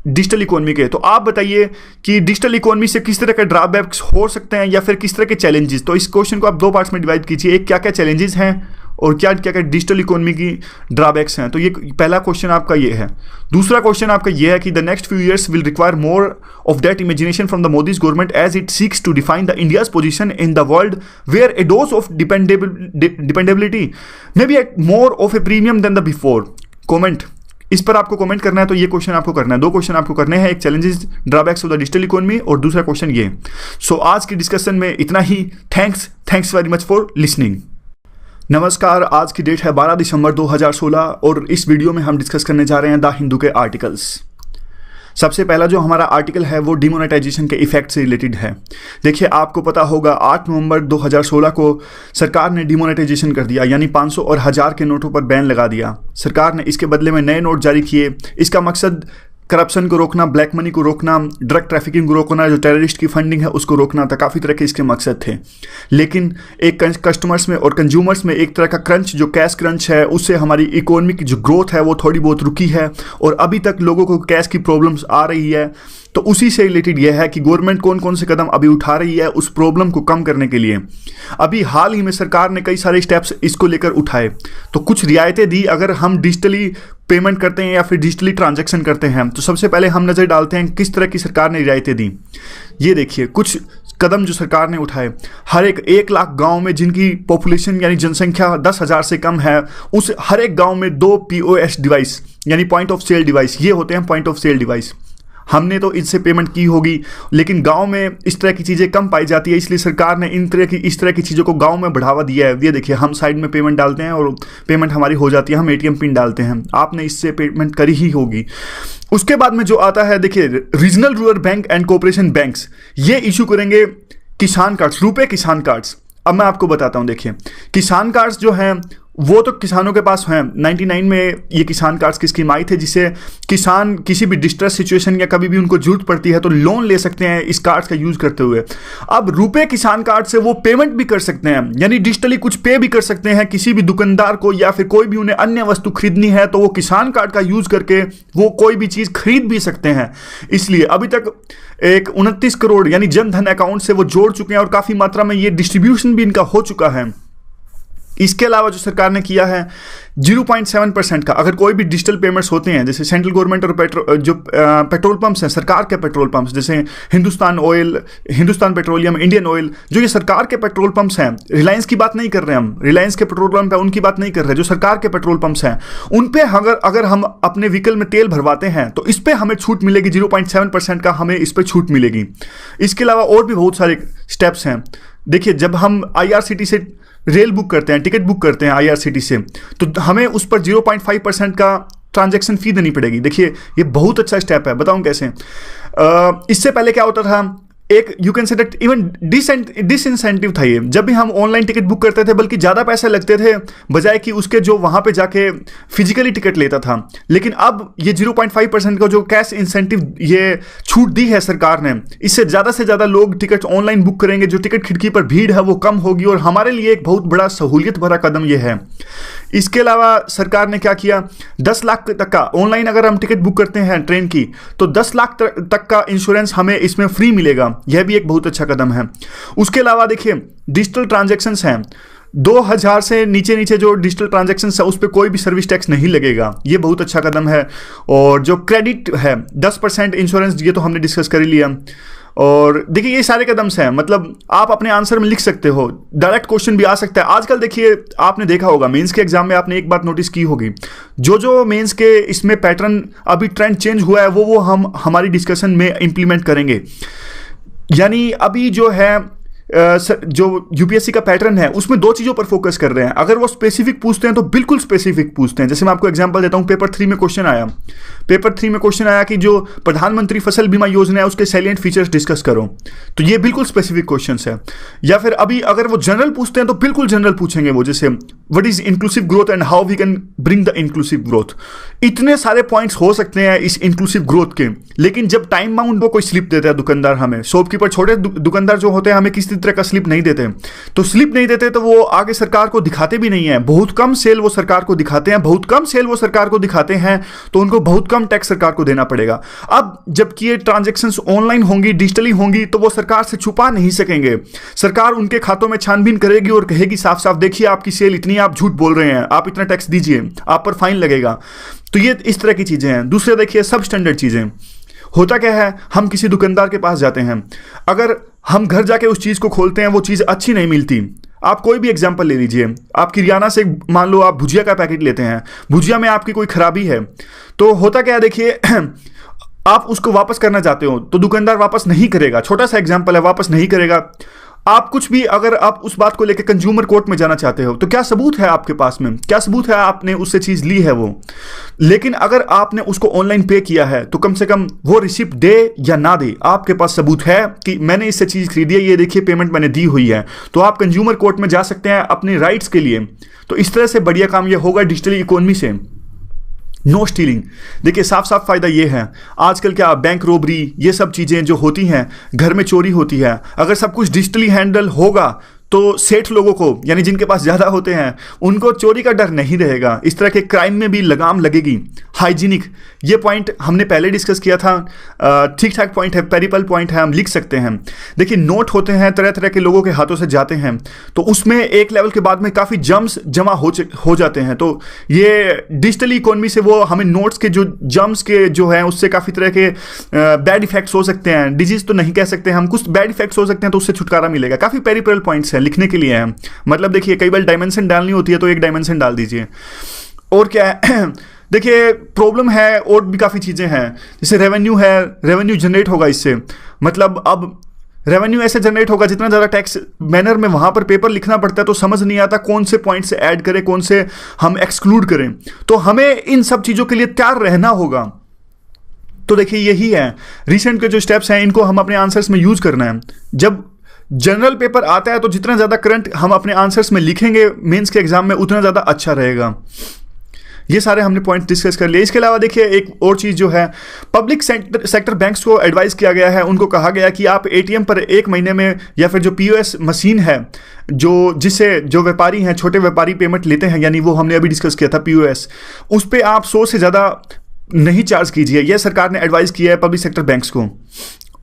Speaker 1: डिजिटल इकोनॉमी के, तो आप बताइए कि डिजिटल इकोनॉमी से किस तरह के ड्रॉबैक्स हो सकते हैं या फिर किस तरह के चैलेंजेस। तो इस क्वेश्चन को आप दो पार्ट्स में डिवाइड कीजिए, एक क्या क्या चैलेंजेस हैं और क्या क्या क्या डिजिटल इकोनॉमी की ड्रॉबैक्स हैं। तो ये पहला क्वेश्चन आपका ये है। दूसरा क्वेश्चन आपका ये है कि the next few years will require more of that imagination from the Modi's government as it seeks to define the India's position in the world where a dose of dependability may be at more of a premium than the before. Comment, इस पर आपको comment करना है। तो ये question आपको करना है, दो क्वेश्चन आपको करने हैं, एक challenges drawbacks of the digital economy और दूसरा क्वेश्चन ये। सो आज की डिस्कशन में इतना ही। Thanks very much for listening. नमस्कार, आज की डेट है 12 दिसंबर 2016 और इस वीडियो में हम डिस्कस करने जा रहे हैं द हिंदू के आर्टिकल्स। सबसे पहला जो हमारा आर्टिकल है वो डिमोनेटाइजेशन के इफेक्ट से रिलेटेड है। देखिए आपको पता होगा 8 नवंबर 2016 को सरकार ने डिमोनेटाइजेशन कर दिया, यानी 500 और 1000 के नोटों पर बैन लगा दिया। सरकार ने इसके बदले में नए नोट जारी किए। इसका मकसद करप्शन को रोकना, ब्लैक मनी को रोकना, ड्रग ट्रैफिकिंग को रोकना, जो टेररिस्ट की फंडिंग है उसको रोकना था। काफ़ी तरह के इसके मकसद थे, लेकिन एक कस्टमर्स में और कंज्यूमर्स में एक तरह का क्रंच, जो कैश क्रंच है, उससे हमारी इकोनॉमी की जो ग्रोथ है वो थोड़ी बहुत रुकी है और अभी तक लोगों को कैश की प्रॉब्लम्स आ रही है। तो उसी से रिलेटेड यह है कि गवर्नमेंट कौन कौन से कदम अभी उठा रही है उस प्रॉब्लम को कम करने के लिए। अभी हाल ही में सरकार ने कई सारे स्टेप्स इसको लेकर उठाए। तो कुछ रियायतें दी अगर हम डिजिटली पेमेंट करते हैं या फिर डिजिटली ट्रांजैक्शन करते हैं। तो सबसे पहले हम नज़र डालते हैं किस तरह की सरकार ने रियायतें दी। ये देखिए कुछ कदम जो सरकार ने उठाए। हर एक 1 लाख गांव में जिनकी पॉपुलेशन यानी जनसंख्या 10,000 से कम है, उस हर एक गांव में 2 POS डिवाइस यानी पॉइंट ऑफ सेल डिवाइस, ये होते हैं पॉइंट ऑफ सेल डिवाइस। हमने तो इससे पेमेंट की होगी, लेकिन गांव में इस तरह की चीज़ें कम पाई जाती है, इसलिए सरकार ने इस तरह की चीज़ों को गांव में बढ़ावा दिया है। ये देखिए, हम साइड में पेमेंट डालते हैं और पेमेंट हमारी हो जाती है, हम एटीएम पिन डालते हैं, आपने इससे पेमेंट करी ही होगी। उसके बाद में जो आता है, देखिए regional rural bank and cooperation banks ये इशू करेंगे किसान कार्ड्स, रुपए किसान कार्ड्स। अब मैं आपको बताता हूं, देखिए किसान कार्ड्स जो हैं वो तो किसानों के पास हैं। 99 में ये किसान कार्ड्स की स्कीम आई थी, जिससे किसान किसी भी डिस्ट्रेस सिचुएशन या कभी भी उनको जरूरत पड़ती है तो लोन ले सकते हैं इस कार्ड्स का यूज करते हुए। अब रुपए किसान कार्ड से वो पेमेंट भी कर सकते हैं, यानी डिजिटली कुछ पे भी कर सकते हैं किसी भी दुकानदार को, या फिर कोई भी उन्हें अन्य वस्तु खरीदनी है तो वो किसान कार्ड का यूज करके वो कोई भी चीज खरीद भी सकते हैं। इसलिए अभी तक एक 29 करोड़ यानी जनधन अकाउंट से वो जोड़ चुके हैं और काफी मात्रा में ये डिस्ट्रीब्यूशन भी इनका हो चुका है। इसके अलावा जो सरकार ने किया है 0.7% का, अगर कोई भी डिजिटल पेमेंट्स होते हैं, जैसे सेंट्रल गवर्नमेंट और पेट्रोल पंप्स हैं, सरकार के पेट्रोल पंप्स, जैसे Hindustan oil, Hindustan petroleum, Indian oil, जो ये सरकार के पेट्रोल पंप्स हैं, रिलायंस की बात नहीं कर रहे हम, रिलायंस के पेट्रोल पंप है उनकी बात नहीं कर रहे, जो सरकार के पेट्रोल पंप्स हैं उन पे अगर हम अपने व्हीकल में तेल भरवाते हैं तो इस पर हमें छूट मिलेगी, 0.7% का हमें इस पर छूट मिलेगी। इसके अलावा और भी बहुत सारे स्टेप्स हैं। देखिए, जब हम IRCTC से रेल बुक करते हैं, टिकट बुक करते हैं IRCTC से, तो हमें उस पर 0.5% का ट्रांजैक्शन फी देनी पड़ेगी। देखिए, ये बहुत अच्छा स्टेप है, बताऊं कैसे। इससे पहले क्या होता था, एक you can say that even disincentive था ये, जब भी हम ऑनलाइन टिकट बुक करते थे बल्कि ज़्यादा पैसे लगते थे बजाय कि उसके जो वहाँ पे जाके फिजिकली टिकट लेता था। लेकिन अब ये 0.5% का जो कैश इंसेंटिव ये छूट दी है सरकार ने, इससे ज़्यादा से ज़्यादा लोग टिकट ऑनलाइन बुक करेंगे, जो टिकट खिड़की पर भीड़ है वो कम होगी और हमारे लिए एक बहुत बड़ा सहूलियत भरा कदम ये है। इसके अलावा सरकार ने क्या किया, 10 लाख तक का ऑनलाइन अगर हम टिकट बुक करते हैं ट्रेन की तो 10 लाख तक का इंश्योरेंस हमें इसमें फ्री मिलेगा। यह भी एक बहुत अच्छा कदम है। उसके अलावा देखिए, डिजिटल ट्रांजैक्शंस हैं, 2000 से नीचे जो डिजिटल ट्रांजैक्शंस है उस पर कोई भी सर्विस टैक्स नहीं लगेगा, ये बहुत अच्छा कदम है। और जो क्रेडिट है 10% इंश्योरेंस, ये तो हमने डिस्कस कर ही लिया। और देखिए, ये सारे कदम्स हैं, मतलब आप अपने आंसर में लिख सकते हो, डायरेक्ट क्वेश्चन भी आ सकता है। आजकल देखिए, आपने देखा होगा मेंस के एग्जाम में, आपने एक बात नोटिस की होगी, जो मेंस के इसमें पैटर्न अभी ट्रेंड चेंज हुआ है वो हम हमारी डिस्कशन में इंप्लीमेंट करेंगे। यानी अभी जो है जो यूपीएससी का पैटर्न है उसमें 2 चीज़ों पर फोकस कर रहे हैं। अगर वो स्पेसिफिक पूछते हैं तो बिल्कुल स्पेसिफिक पूछते हैं। जैसे मैं आपको एग्जांपल देता हूं, पेपर 3 में क्वेश्चन आया कि जो प्रधानमंत्री फसल बीमा योजना है उसके सैलिएंट फीचर्स डिस्कस करो, तो ये बिल्कुल स्पेसिफिक क्वेश्चन है। या फिर अभी अगर वो जनरल पूछते हैं तो बिल्कुल जनरल पूछेंगे वो, जैसे what is inclusive growth and how we can bring the inclusive growth. इतने सारे पॉइंट्स हो सकते हैं इस इंक्लूसिव ग्रोथ के, लेकिन जब टाइम बाउंड वो कोई स्लिप देता है दुकानदार, हमें शॉपकीपर, छोटे दुकानदार जो होते हैं, हमें किसी तरह का स्लिप नहीं देते, तो स्लिप नहीं देते तो वो आगे सरकार को दिखाते भी नहीं है। बहुत कम सेल वो सरकार को दिखाते हैं, तो उनको बहुत कम टैक्स सरकार को देना पड़ेगा। अब जबकि ये ट्रांजैक्शंस ऑनलाइन होंगी, डिजिटली होंगी, तो वो सरकार से छुपा नहीं सकेंगे। सरकार उनके खातों में छानबीन करेगी और कहेगी साफ साफ, देखिए आपकी सेल इतनी, आप झूठ बोल रहे हैं, आप इतना टैक्स दीजिए, आप पर फाइन लगेगा। तो ये इस तरह की चीजें हैं। दूसरे देखिए, सब स्टैंडर्ड चीजें। होता क्या है, हम किसी दुकानदार के पास जाते हैं, अगर हम घर जाके उस चीज़ को खोलते हैं, वो चीज़ अच्छी नहीं मिलती। आप कोई भी एग्जांपल ले लीजिए, आप किराना से मान लो आप भुजिया का पैकेट लेते हैं, भुजिया में आपकी कोई खराबी है, तो होता क्या है, देखिए आप उसको वापस करना चाहते हो तो दुकानदार वापस नहीं करेगा। छोटा सा एग्जांपल है, वापस नहीं करेगा। आप कुछ भी, अगर आप उस बात को लेकर कंज्यूमर कोर्ट में जाना चाहते हो तो क्या सबूत है आपके पास में, क्या सबूत है आपने उससे चीज ली है वो। लेकिन अगर आपने उसको ऑनलाइन पे किया है तो कम से कम वो रिसिप्ट दे या ना दे, आपके पास सबूत है कि मैंने इससे चीज खरीदी है, ये देखिए पेमेंट मैंने दी हुई है, तो आप कंज्यूमर कोर्ट में जा सकते हैं अपने राइट्स के लिए। तो इस तरह से बढ़िया काम ये होगा डिजिटल इकोनॉमी से। नो स्टीलिंग, देखिए साफ साफ फायदा ये है, आजकल क्या बैंक रोबरी, ये सब चीजें जो होती हैं, घर में चोरी होती है, अगर सब कुछ डिजिटली हैंडल होगा तो सेठ लोगों को, यानी जिनके पास ज़्यादा होते हैं, उनको चोरी का डर नहीं रहेगा। इस तरह के क्राइम में भी लगाम लगेगी। हाइजीनिक, ये पॉइंट हमने पहले डिस्कस किया था, ठीक ठाक पॉइंट है, पेरिपल पॉइंट है, हम लिख सकते हैं। देखिए नोट होते हैं, तरह तरह के लोगों के हाथों से जाते हैं, तो उसमें एक लेवल के बाद में काफ़ी जम्स जमा हो जाते हैं। तो ये डिजिटल इकोनॉमी से वो हमें नोट्स के जो जम्स के जो हैं उससे काफ़ी तरह के बैड इफेक्ट्स हो सकते हैं, डिजीज तो नहीं कह सकते हम, कुछ बैड इफेक्ट्स हो सकते हैं, तो उससे छुटकारा मिलेगा। काफ़ी पेरिपल पॉइंट्स हैं, लिखने के लिए हैं। मतलब देखिए कई बार डायमेंशन डालनी होती है तो एक डायमेंशन डाल दीजिए। और क्या है देखिए प्रॉब्लम है, और भी काफ़ी चीज़ें हैं, जैसे रेवेन्यू है, रेवेन्यू जनरेट होगा इससे, मतलब अब रेवेन्यू ऐसे जनरेट होगा, जितना ज़्यादा टैक्स मैनर में वहाँ पर पेपर लिखना पड़ता है तो समझ नहीं आता कौन से पॉइंट से ऐड करें, कौन से हम एक्सक्लूड करें, तो हमें इन सब चीज़ों के लिए तैयार रहना होगा। तो देखिए यही है रिसेंट के जो स्टेप्स हैं, इनको हम अपने आंसर्स में यूज़ करना है। जब जनरल पेपर आता है तो जितना ज़्यादा करंट हम अपने आंसर्स में लिखेंगे मेंस के एग्जाम में, उतना ज़्यादा अच्छा रहेगा। ये सारे हमने पॉइंट डिस्कस कर लिए। इसके अलावा देखिए एक और चीज़ जो है, पब्लिक सेक्टर बैंक्स को एडवाइस किया गया है, उनको कहा गया कि आप एटीएम पर 1 महीने में, या फिर जो पीओएस मशीन है जिससे जो व्यापारी हैं, छोटे व्यापारी पेमेंट लेते हैं, यानी वो हमने अभी डिस्कस किया था पीओएस, उस पर आप 100 से ज़्यादा नहीं चार्ज कीजिए। यह सरकार ने एडवाइस किया है पब्लिक सेक्टर बैंक्स को।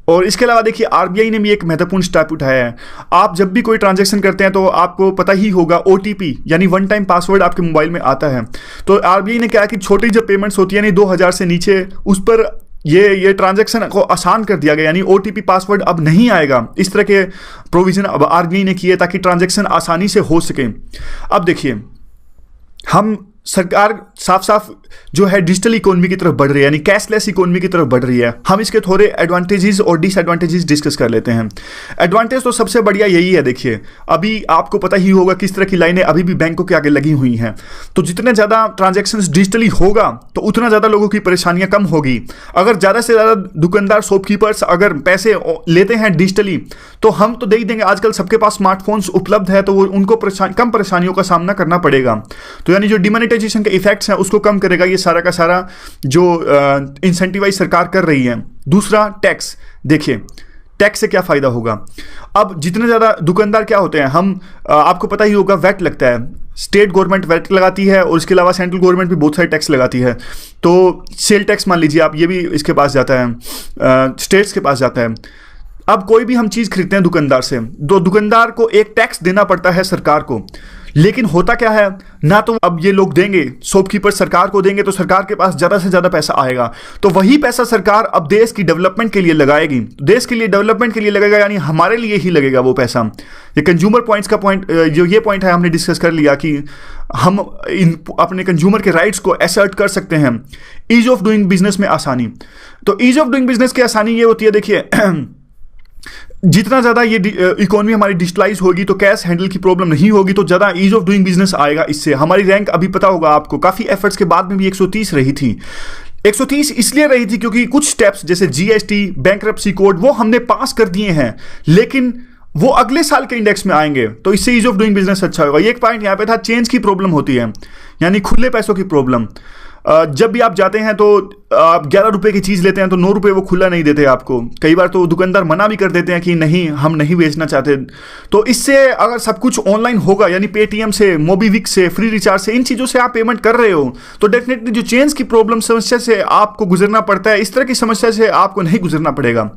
Speaker 1: और इसके अलावा देखिए आरबीआई ने भी एक महत्वपूर्ण स्टेप उठाया है। आप जब भी कोई ट्रांजैक्शन करते हैं तो आपको पता ही होगा ओटीपी यानी वन टाइम पासवर्ड आपके मोबाइल में आता है। तो आरबीआई ने क्या कि छोटी जब पेमेंट्स होती है यानी 2000 से नीचे, उस पर ये ट्रांजैक्शन को आसान कर दिया गया, यानी ओटीपी पासवर्ड अब नहीं आएगा। इस तरह के प्रोविजन अब आरबीआई ने किए ताकि ट्रांजैक्शन आसानी से हो सके। अब देखिए हम सरकार साफ साफ जो है डिजिटल इकोनॉमी की तरफ बढ़ रही है, यानी कैशलेस इकोनॉमी की तरफ बढ़ रही है। हम इसके थोड़े एडवांटेजेस और डिसएडवांटेजेस डिस्कस कर लेते हैं। एडवांटेज तो सबसे बढ़िया यही है, देखिए अभी आपको पता ही होगा किस तरह की लाइनें अभी भी बैंकों के आगे लगी हुई हैं। तो जितने ज़्यादा ट्रांजैक्शंस डिजिटली होगा तो उतना ज़्यादा लोगों की परेशानियां कम होगी। अगर ज़्यादा से ज़्यादा दुकानदार शॉपकीपर्स अगर पैसे लेते हैं डिजिटली, तो हम तो दे ही देंगे, आजकल सबके पास स्मार्टफोन्स उपलब्ध है, तो वो उनको कम परेशानियों का सामना करना पड़ेगा। तो यानी जो डिमोनेटाइजेशन के इफेक्ट्स हैं उसको कम करेगा ये सारा का सारा जो इंसेंटिवाइज सरकार कर रही है। दूसरा टैक्स, देखिए टैक्स से क्या फायदा होगा। अब जितने ज़्यादा दुकानदार क्या होते हैं, हम आपको पता ही होगा वैट लगता है, स्टेट गवर्नमेंट वैट लगाती है और इसके अलावा सेंट्रल गवर्नमेंट भी बहुत सारे टैक्स लगाती है। तो सेल टैक्स मान लीजिए आप, ये भी इसके पास जाता है, स्टेट्स के पास जाता है। अब कोई भी हम चीज़ खरीदते हैं दुकानदार से, तो दुकानदार को एक टैक्स देना पड़ता है सरकार को। लेकिन होता क्या है ना, तो अब ये लोग देंगे, शॉपकीपर सरकार को देंगे तो सरकार के पास ज़्यादा से ज़्यादा पैसा आएगा। तो वही पैसा सरकार अब देश की डेवलपमेंट के लिए लगाएगी, देश के लिए डेवलपमेंट के लिए लगेगा, यानी हमारे लिए ही लगेगा वो पैसा। ये कंज्यूमर पॉइंट्स का पॉइंट, जो ये पॉइंट है हमने डिस्कस कर लिया कि हम अपने कंज्यूमर के राइट्स को असर्ट कर सकते हैं। ईज ऑफ डूइंग बिजनेस में आसानी, तो ईज ऑफ डूइंग बिजनेस की आसानी ये होती है, देखिए जितना ज़्यादा ये इकोनॉमी हमारी डिजिटलाइज होगी तो कैश हैंडल की प्रॉब्लम नहीं होगी, तो ज़्यादा ईज ऑफ डूइंग बिजनेस आएगा। इससे हमारी रैंक अभी पता होगा आपको, काफ़ी एफर्ट्स के बाद में भी 130 रही थी। 130 इसलिए रही थी क्योंकि कुछ स्टेप्स जैसे जीएसटी, बैंक्रप्सी कोड वो हमने पास कर दिए हैं, लेकिन वो अगले साल के इंडेक्स में आएंगे, तो इससे ईज ऑफ डूइंग बिजनेस अच्छा होगा। ये एक पॉइंट यहाँ पे था, चेंज की प्रॉब्लम होती है, यानी खुले पैसों की प्रॉब्लम। जब भी आप जाते हैं तो आप 11 रुपए की चीज़ लेते हैं तो 9 रुपए वो खुला नहीं देते आपको। कई बार तो दुकानदार मना भी कर देते हैं कि नहीं, हम नहीं बेचना चाहते। तो इससे अगर सब कुछ ऑनलाइन होगा, यानी पेटीएम से, मोबीविक से, फ्री रिचार्ज से, इन चीज़ों से आप पेमेंट कर रहे हो, तो डेफिनेटली जो चेंज की प्रॉब्लम समस्या से आपको गुजरना पड़ता है, इस तरह की समस्या से आपको नहीं गुजरना पड़ेगा।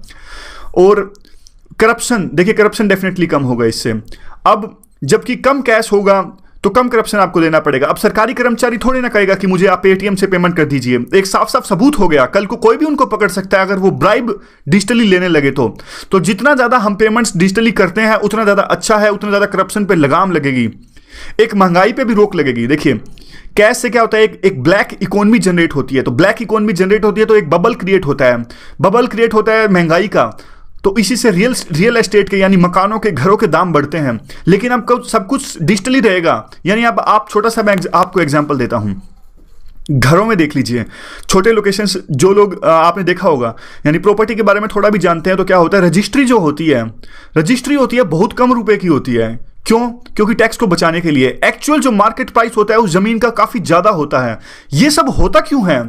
Speaker 1: और करप्शन, देखिए करप्शन डेफिनेटली कम होगा इससे। अब जबकि कम कैश होगा तो कम करप्शन आपको देना पड़ेगा। अब सरकारी कर्मचारी थोड़ी ना कहेगा कि मुझे आप पेटीएम से पेमेंट कर दीजिए, एक साफ साफ सबूत हो गया, कल को कोई भी उनको पकड़ सकता है अगर वो ब्राइब डिजिटली लेने लगे तो जितना ज़्यादा हम पेमेंट्स डिजिटली करते हैं उतना ज़्यादा अच्छा है, उतना ज़्यादा करप्शन पे लगाम लगेगी, एक महंगाई पे भी रोक लगेगी। देखिए कैश से क्या होता है, एक ब्लैक इकोनॉमी जनरेट होती है, तो ब्लैक इकोनॉमी जनरेट होती है तो एक बबल क्रिएट होता है, बबल क्रिएट होता है महंगाई का, तो इसी से रियल एस्टेट के यानी मकानों के, घरों के दाम बढ़ते हैं। लेकिन अब सब कुछ डिजिटली रहेगा, यानी अब आप छोटा सा मैं आपको एग्जांपल देता हूं, घरों में देख लीजिए, छोटे लोकेशंस जो लोग आपने देखा होगा, यानी प्रॉपर्टी के बारे में थोड़ा भी जानते हैं, तो क्या होता है, रजिस्ट्री जो होती है बहुत कम रुपए की होती है। क्यों? क्योंकि टैक्स को बचाने के लिए। एक्चुअल जो मार्केट प्राइस होता है उस जमीन का काफी ज्यादा होता है। ये सब होता क्यों है?